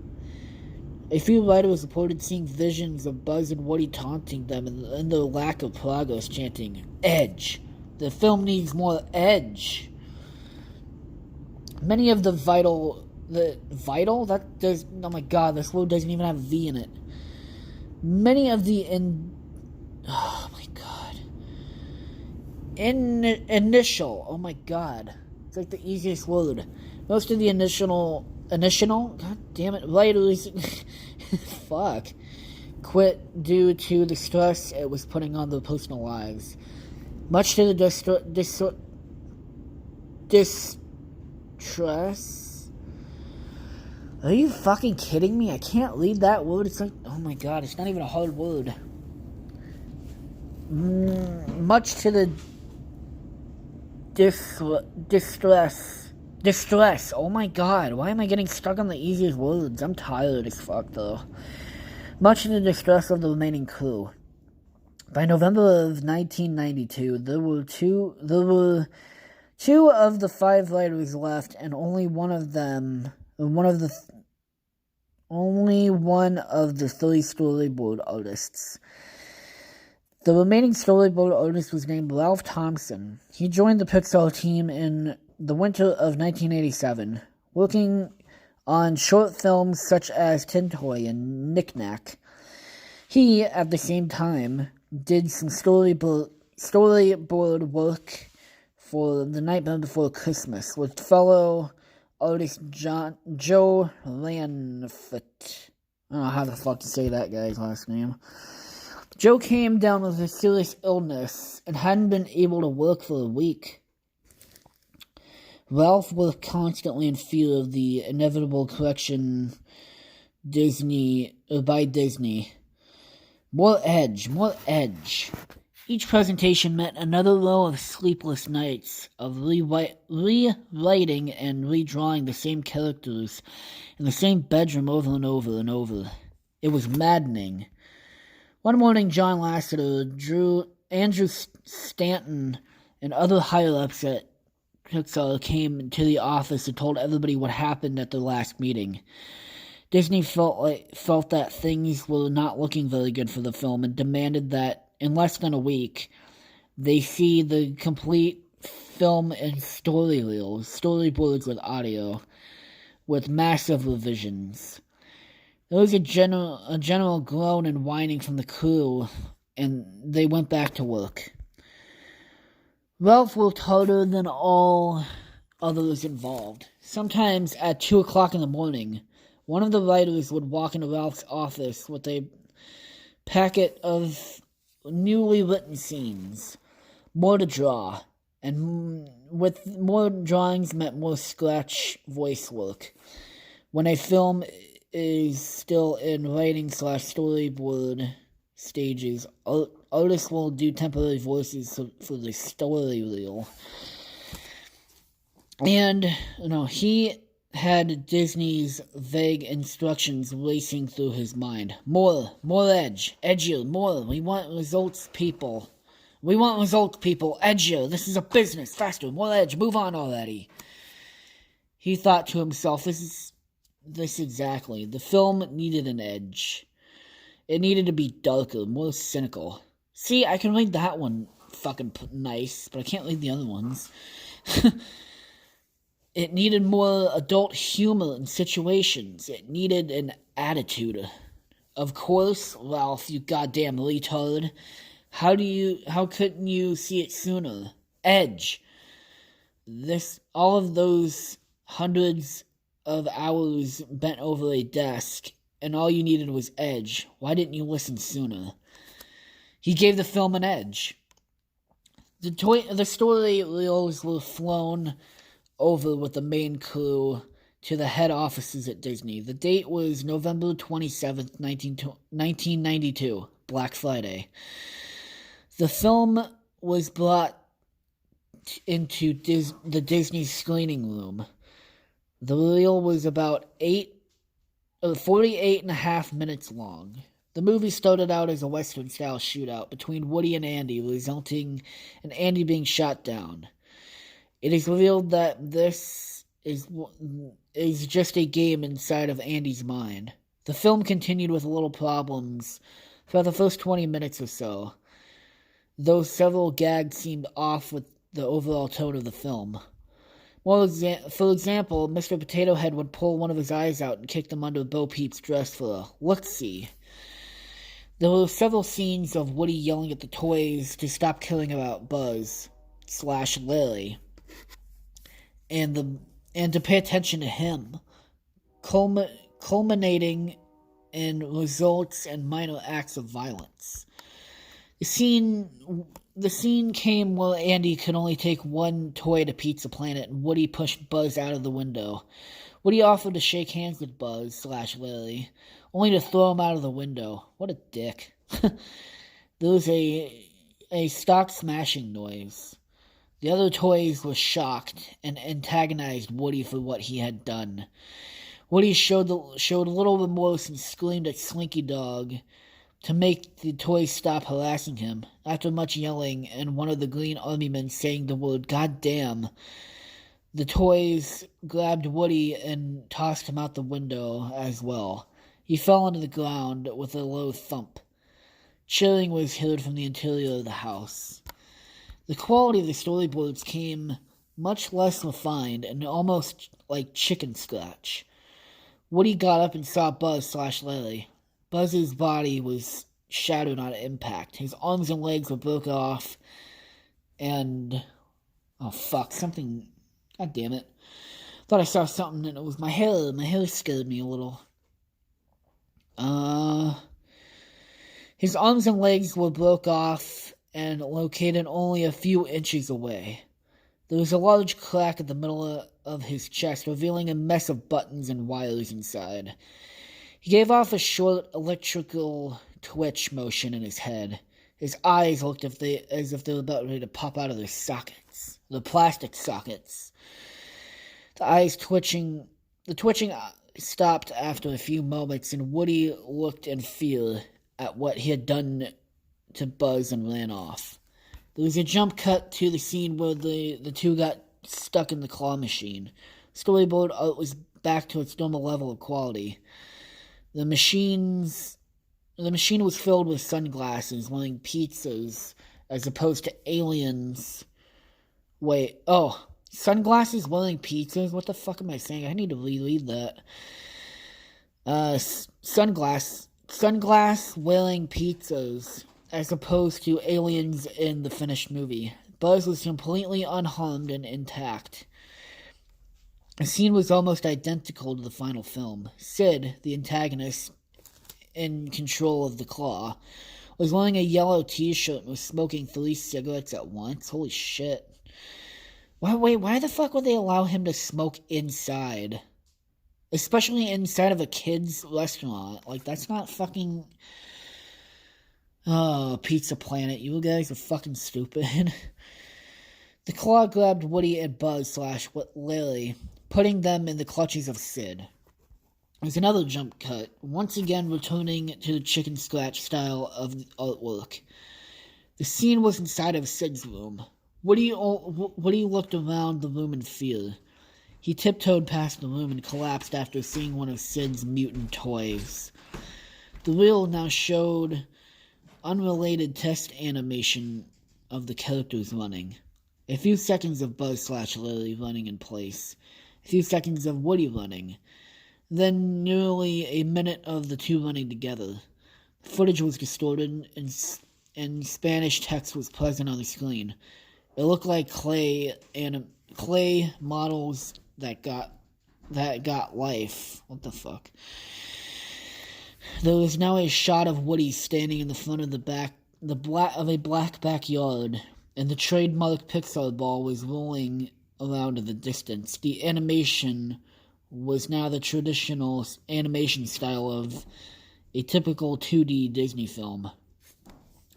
A few writers reported seeing visions of Buzz and Woody taunting them and their lack of progress, chanting, "Edge! The film needs more edge!" Many of the vital... That does... Oh my god, this word doesn't even have V in it. Many of the... Oh my god. Initial... Oh my god. It's like the easiest word. Most of the initial... God damn it. Writers... Fuck. Quit due to the stress it was putting on their personal lives. Much to the distress... Are you fucking kidding me? I can't read that word. It's like, oh my god, it's not even a hard word. Much to the distress. Oh my god, why am I getting stuck on the easiest words? I'm tired as fuck, though. Much to the distress of the remaining crew. By November of 1992, there were two of the 5 writers left, and only one of the 3 storyboard artists. The remaining storyboard artist was named Ralph Thompson. He joined the Pixar team in the winter of 1987, working on short films such as Tin Toy and Knick Knack. He, at the same time, did some storyboard work for The Nightmare Before Christmas with fellow artist Joe Lanfett. I don't know how the fuck to say that guy's last name. Joe came down with a serious illness and hadn't been able to work for a week. Ralph was constantly in fear of the inevitable correction by Disney. More edge. Each presentation meant another row of sleepless nights of rewriting and redrawing the same characters in the same bedroom over and over and over. It was maddening. One morning, John Lasseter, Andrew Stanton, and other higher-ups at Pixar came to the office and told everybody what happened at their last meeting. Disney felt that things were not looking very good for the film and demanded that in less than a week, they see the complete film and storyboards with audio, with massive revisions. There was a general groan and whining from the crew, and they went back to work. Ralph worked harder than all others involved. Sometimes at 2 o'clock in the morning, one of the writers would walk into Ralph's office with a packet of newly written scenes, more to draw, and with more drawings meant more scratch voice work. When a film is still in writing/storyboard stages, artists will do temporary voices for the story reel. And, he had Disney's vague instructions racing through his mind. More edge, edgier, more. We want results, people. Edgier. This is a business. Faster, more edge. Move on already. He thought to himself, this exactly. The film needed an edge. It needed to be darker, more cynical. See, I can read that one fucking nice, but I can't read the other ones. It needed more adult humor in situations. It needed an attitude. Of course, Ralph, you goddamn retard. How couldn't you see it sooner? Edge. All of those hundreds of hours bent over a desk, and all you needed was edge. Why didn't you listen sooner? He gave the film an edge. The story reels were flown over with the main crew to the head offices at Disney. The date was November 27th, 1992, Black Friday. The film was brought into the Disney screening room. The reel was about 48 and a half minutes long. The movie started out as a Western-style shootout between Woody and Andy, resulting in Andy being shot down. It is revealed that this is just a game inside of Andy's mind. The film continued with little problems for the first 20 minutes or so, though several gags seemed off with the overall tone of the film. For example, Mr. Potato Head would pull one of his eyes out and kick them under Bo Peep's dress for a look-see. There were several scenes of Woody yelling at the toys to stop killing about Buzz/Larry, and to pay attention to him, culminating in results and minor acts of violence. The scene came where Andy could only take one toy to Pizza Planet, and Woody pushed Buzz out of the window. Woody offered to shake hands with Buzz/Larry, only to throw him out of the window. What a dick. There was a stock smashing noise. The other toys were shocked and antagonized Woody for what he had done. Woody showed little remorse and screamed at Slinky Dog to make the toys stop harassing him. After much yelling and one of the Green Army men saying the word "God damn," the toys grabbed Woody and tossed him out the window as well. He fell onto the ground with a low thump. Cheering was heard from the interior of the house. The quality of the storyboards came much less refined and almost like chicken scratch. Woody got up and saw Buzz/Larry. Buzz's body was shattered on impact. His arms and legs were broken off, and something. God damn it! Thought I saw something, and it was my hair. My hair scared me a little. His arms and legs were broke off and located only a few inches away. There was a large crack at the middle of his chest, revealing a mess of buttons and wires inside. He gave off a short electrical twitch motion in his head. His eyes looked as if they were about ready to pop out of their sockets, the plastic sockets. The twitching stopped after a few moments, and Woody looked in fear at what he had done to Buzz and ran off. There was a jump cut to the scene where the two got stuck in the claw machine. Storyboard art was back to its normal level of quality. The machine was filled with sunglasses wearing pizzas as opposed to aliens. Sunglasses wearing pizzas? What the fuck am I saying? I need to reread that. Sunglass wearing pizzas as opposed to aliens in the finished movie. Buzz was completely unharmed and intact. The scene was almost identical to the final film. Sid, the antagonist in control of the claw, was wearing a yellow t-shirt and was smoking 3 cigarettes at once. Holy shit. Why the fuck would they allow him to smoke inside? Especially inside of a kid's restaurant. Like, that's not fucking... Oh, Pizza Planet, you guys are fucking stupid. The claw grabbed Woody and Buzz/Larry, putting them in the clutches of Sid. There's another jump cut, once again returning to the chicken scratch style of the artwork. The scene was inside of Sid's room. Woody looked around the room in fear. He tiptoed past the room and collapsed after seeing one of Sid's mutant toys. The reel now showed unrelated test animation of the characters running. A few seconds of Buzz/Larry running in place. A few seconds of Woody running. Then nearly a minute of the two running together. The footage was distorted and Spanish text was present on the screen. It looked like clay models that got life. What the fuck? There was now a shot of Woody standing in the front of a black backyard. and the trademark Pixar ball was rolling around in the distance. The animation was now the traditional animation style of a typical 2D Disney film.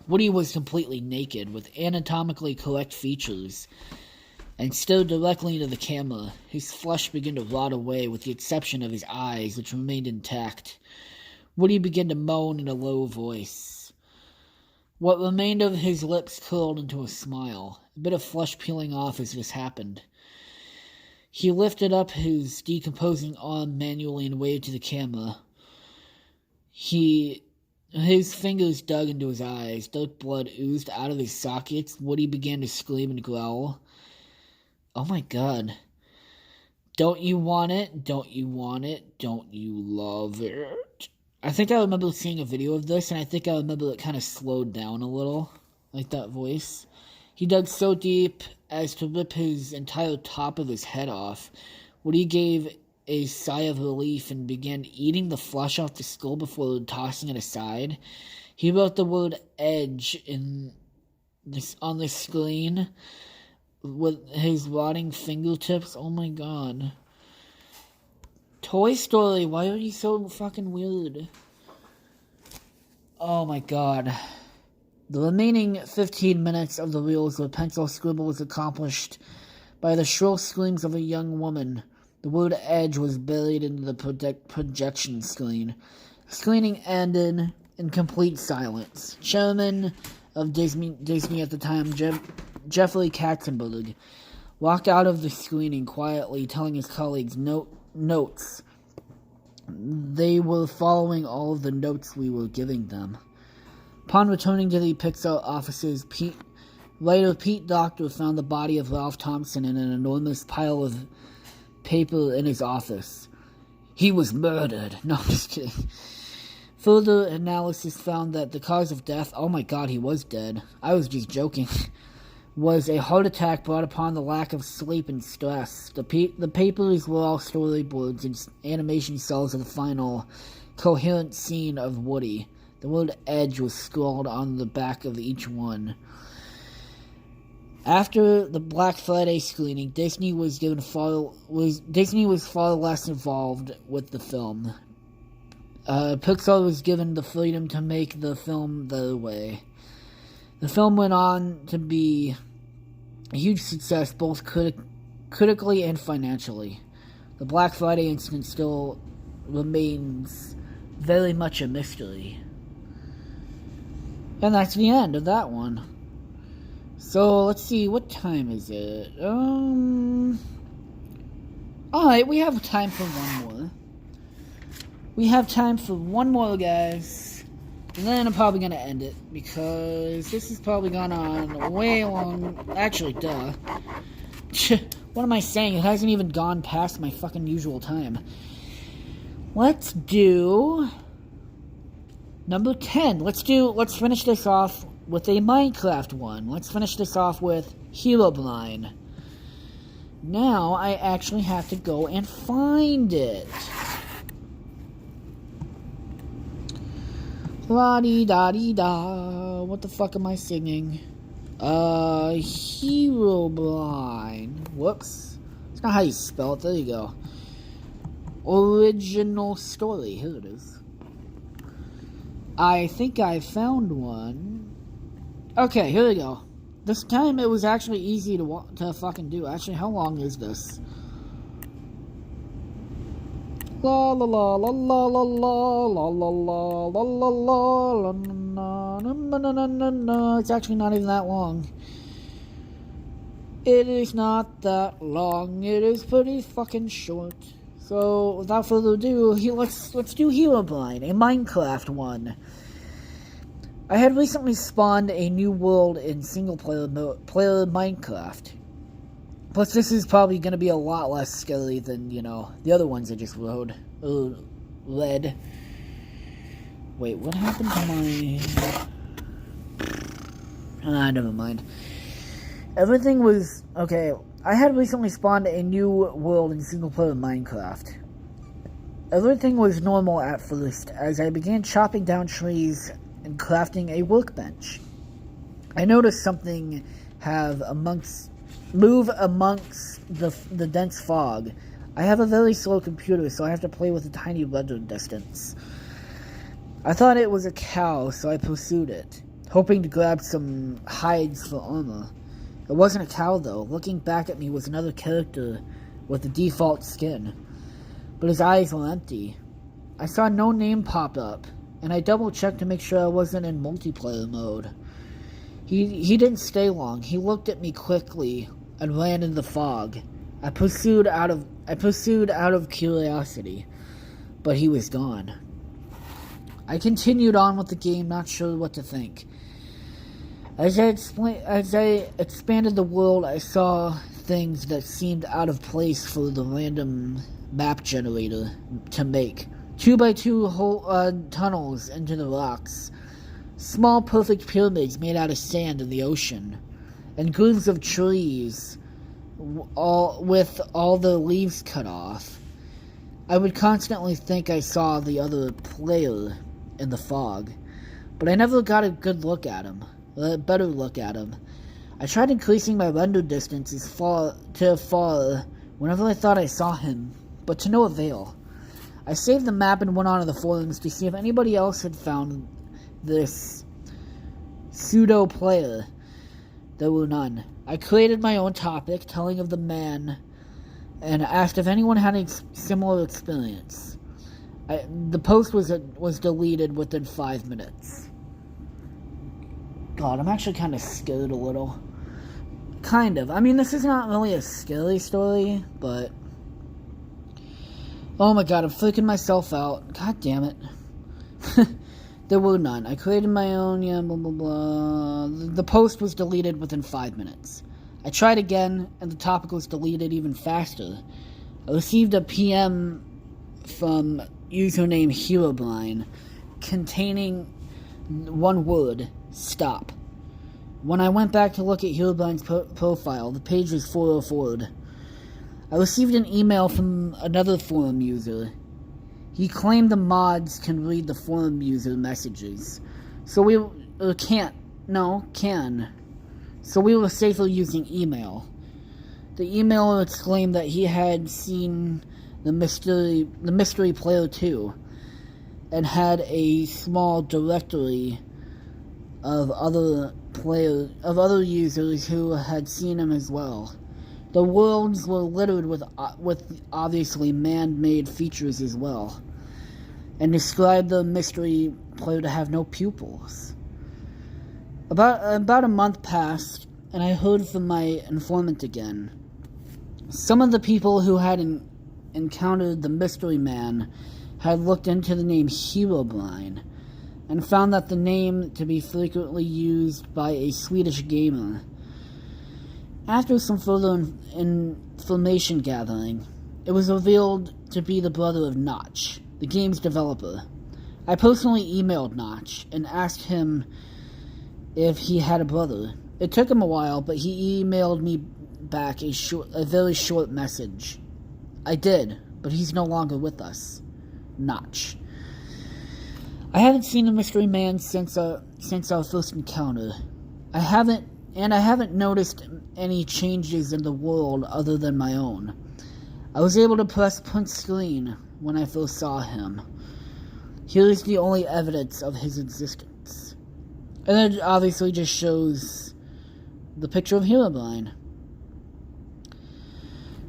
Woody was completely naked, with anatomically correct features, and stared directly into the camera. His flesh began to rot away, with the exception of his eyes, which remained intact. Woody began to moan in a low voice. What remained of his lips curled into a smile, a bit of flesh peeling off as this happened. He lifted up his decomposing arm manually and waved to the camera. His fingers dug into his eyes. Dark blood oozed out of his sockets. Woody began to scream and growl. Oh my god. Don't you want it? Don't you want it? Don't you love it? I think I remember seeing a video of this, and I think I remember it kind of slowed down a little, like that voice. He dug so deep as to rip his entire top of his head off. Woody gave a sigh of relief and began eating the flesh off the skull before tossing it aside. He wrote the word edge on the screen with his rotting fingertips. Oh my god. Toy Story, why are you so fucking weird? Oh my god. The remaining 15 minutes of the reels with pencil scribble was accomplished by the shrill screams of a young woman. The word edge was buried into the projection screen. The screening ended in complete silence. Chairman of Disney at the time, Jeffrey Katzenberg, walked out of the screening quietly, telling his colleagues notes. They were following all of the notes we were giving them. Upon returning to the Pixar offices, Pete Docter found the body of Ralph Thompson in an enormous pile of paper in his office. He was murdered. No, I'm just kidding. Further analysis found that the cause of death, oh my god, he was dead. I was just joking. Was a heart attack brought upon the lack of sleep and stress. The papers were all storyboards and animation cells of the final, coherent scene of Woody. The word edge was scrawled on the back of each one. After the Black Friday screening, Disney was far less involved with the film. Pixar was given the freedom to make the film their way. The film went on to be a huge success, both critically and financially. The Black Friday incident still remains very much a mystery. And that's the end of that one. So, let's see, what time is it? Alright, we have time for one more. We have time for one more, guys. And then I'm probably going to end it, because this has probably gone on way long. Actually, duh. What am I saying? It hasn't even gone past my fucking usual time. Let's do number 10. Let's finish this off with a Minecraft one. Let's finish this off with Herobrine. Now I actually have to go and find it. La-dee-da-dee-da. What the fuck am I singing? Herobrine. Whoops. That's not how you spell it. There you go. Original story. Here it is. I think I found one. Okay, here we go. This time it was actually easy to fucking do. Actually, how long is this? La la la la la la la la la la la la la la. It's actually not even that long. It is not that long. It is pretty fucking short. So without further ado, let's do Herobrine, a Minecraft one. I had recently spawned a new world in single-player Minecraft. Plus, this is probably going to be a lot less scary than, the other ones I just read. Wait, what happened to my... never mind. Everything was... Okay, I had recently spawned a new world in single-player Minecraft. Everything was normal at first, as I began chopping down trees and crafting a workbench. I noticed something move amongst the dense fog. I have a very slow computer, so I have to play with a tiny render distance. I thought it was a cow, so I pursued it, hoping to grab some hides for armor. It wasn't a cow, though. Looking back at me was another character with the default skin, but his eyes were empty. I saw no name pop up, and I double-checked to make sure I wasn't in multiplayer mode. He didn't stay long. He looked at me quickly and ran in the fog. I pursued out of curiosity, but he was gone. I continued on with the game, not sure what to think. As I expanded the world, I saw things that seemed out of place for the random map generator to make. 2x2 tunnels into the rocks. Small perfect pyramids made out of sand in the ocean. And grooves of trees with all the leaves cut off. I would constantly think I saw the other player in the fog, but I never got a good look at him. A better look at him. I tried increasing my render distance as far whenever I thought I saw him, but to no avail. I saved the map and went onto the forums to see if anybody else had found this pseudo player. There were none. I created my own topic, telling of the man, and asked if anyone had a similar experience. The post was deleted within 5 minutes. God, I'm actually kind of scared a little. Kind of. I mean, this is not really a scary story, but... Oh my god, I'm freaking myself out. God damn it. There were none. I created my own, blah blah blah. The post was deleted within 5 minutes. I tried again, and the topic was deleted even faster. I received a PM from username Herobrine containing one word, stop. When I went back to look at Herobrine's profile, the page was 404'd. I received an email from another forum user. He claimed the mods can read the forum user messages. So can. So we were safer using email. The emailer exclaimed that he had seen the mystery player too, and had a small directory of other users who had seen him as well. The worlds were littered with obviously man-made features as well, and described the mystery player to have no pupils. About a month passed, and I heard from my informant again. Some of the people who had encountered the mystery man had looked into the name Herobrine, and found that the name to be frequently used by a Swedish gamer. After some further information gathering, it was revealed to be the brother of Notch, the game's developer. I personally emailed Notch and asked him if he had a brother. It took him a while, but he emailed me back a very short message. I did, but he's no longer with us. Notch. I haven't seen the mystery man since our first encounter. I haven't noticed any changes in the world other than my own. I was able to press print screen when I first saw him. Here is the only evidence of his existence. And it obviously just shows the picture of Herobrine.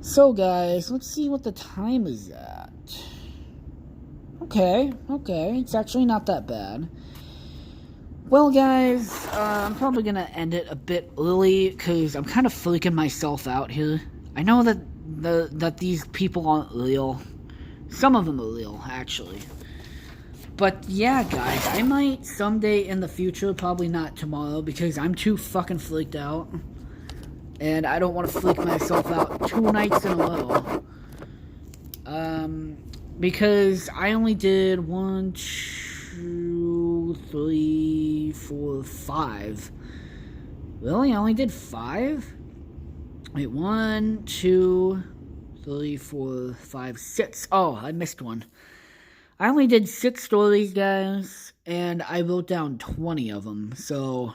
So guys, let's see what the time is at. Okay, it's actually not that bad. Well guys, I'm probably gonna end it a bit early, because I'm kind of freaking myself out here. I know that these people aren't real. Some of them are real, actually. But yeah, guys, I might someday in the future, probably not tomorrow, because I'm too fucking freaked out. And I don't want to freak myself out 2 nights in a row. Because I only did 1, 2, 3, 4, 5. Really? I only did 5? Wait, 1, 2, 3, 4, 5, 6. Oh, I missed one. I only did 6 stories, guys, and I wrote down 20 of them. So,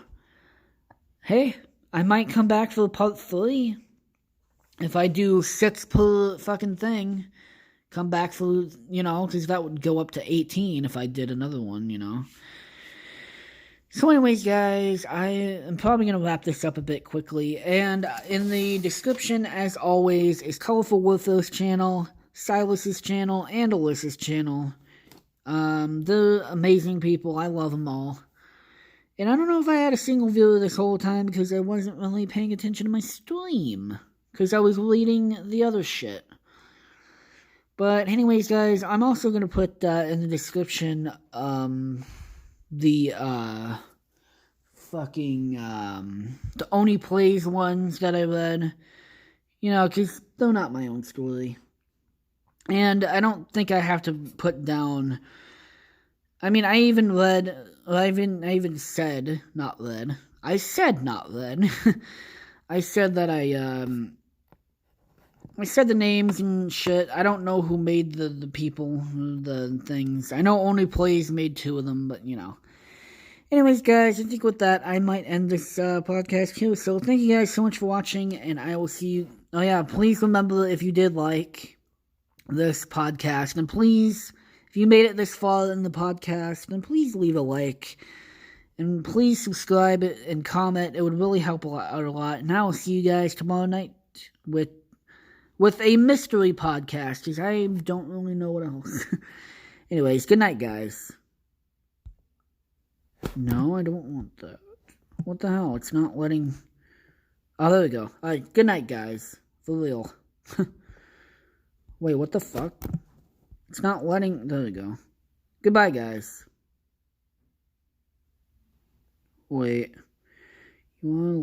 hey, I might come back for part 3. If I do 6 per fucking thing, come back for, because that would go up to 18 if I did another one. So anyways, guys, I am probably going to wrap this up a bit quickly. And in the description, as always, is Colorful Warfare's channel, Silas's channel, and Alyssa's channel. They're amazing people. I love them all. And I don't know if I had a single viewer this whole time because I wasn't really paying attention to my stream. Because I was reading the other shit. But anyways, guys, I'm also going to put in the description the the Oni Plays ones that I read. Because they're not my own story. And I don't think I have to put down... I mean, I said, not read. I said not read. I said that I said the names and shit. I don't know who made the people, the things. I know Only Plays made 2 of them, but, Anyways, guys, I think with that, I might end this podcast here. So, thank you guys so much for watching, and I will see you... Oh, yeah, please remember, if you did like this podcast, and please... If you made it this far in the podcast, then please leave a like. And please subscribe and comment. It would really help out a lot. And I will see you guys tomorrow night with a mystery podcast. Because I don't really know what else. Anyways, good night, guys. No, I don't want that. What the hell? It's not letting... Oh, there we go. Alright, good night, guys. For real. Wait, what the fuck? It's not letting... There we go. Goodbye, guys. Wait. You want to